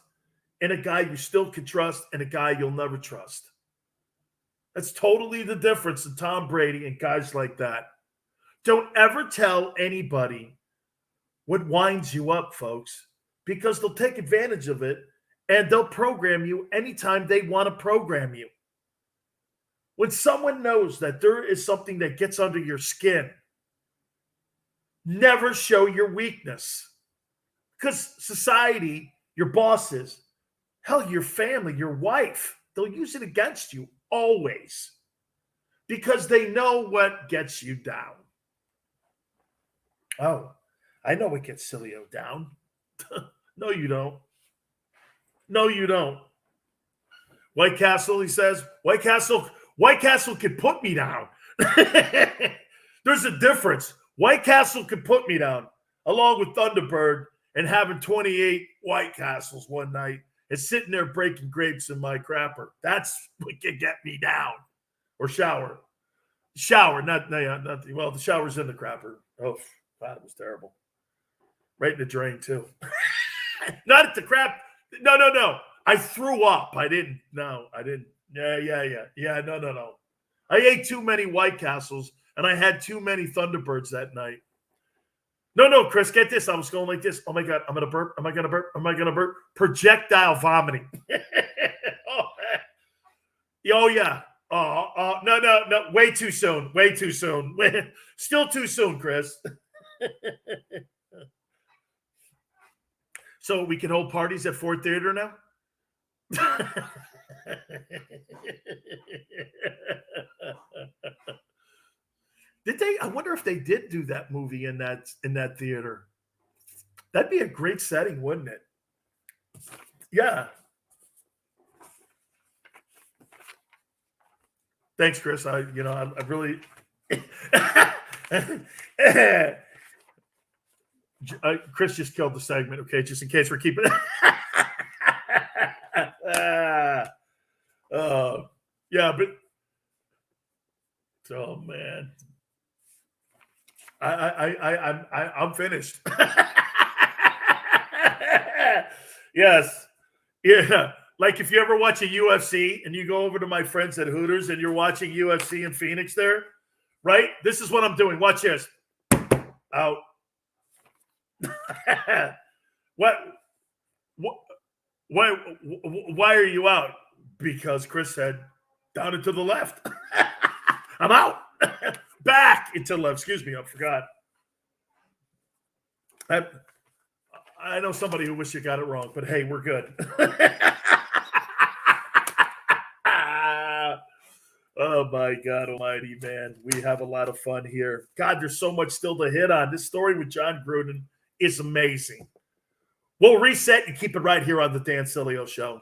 and a guy you still could trust, and a guy you'll never trust. That's totally the difference in Tom Brady and guys like that. Don't ever tell anybody what winds you up, folks, because they'll take advantage of it and they'll program you anytime they want to program you. When someone knows that there is something that gets under your skin, never show your weakness. Because society, your bosses, hell, your family, your wife, they'll use it against you always because they know what gets you down. Oh, I know what gets Sileo down. No, you don't. No, you don't. White Castle, he says, White Castle could put me down. There's a difference. White Castle could put me down, along with Thunderbird and having 28 White Castles one night and sitting there breaking grapes in my crapper. That's what can get me down. Or shower. Not well, the shower's in the crapper. Oh, God, it was terrible. Right in the drain, too. Not at the crap. No. I threw up. I didn't. No, I didn't. Yeah, no. I ate too many White Castles, and I had too many Thunderbirds that night. No, Chris, get this. I was going like this. Oh, my God, I'm going to burp. Am I going to burp? Am I going to burp? Projectile vomiting. Oh, yeah. Oh, no. Way too soon. Still too soon, Chris. So we can hold parties at Ford Theater now? Did they? I wonder if they did do that movie in that theater. That'd be a great setting, wouldn't it? Yeah. Thanks, Chris. I really. Chris just killed the segment. Okay, just in case we're keeping. Yeah, but oh man, I'm finished. Yes, yeah. Like if you ever watch a UFC and you go over to my friends at Hooters and you're watching UFC in Phoenix there, right? This is what I'm doing. Watch this. Out. Why are you out? Because Chris said down and to the left. I'm out. Back into the left. Excuse me, I forgot. I know somebody who wished you got it wrong, but hey, we're good. Oh my God almighty, man. We have a lot of fun here. God, there's so much still to hit on. This story with John Gruden is amazing. We'll reset and keep it right here on the Dan Sileo Show.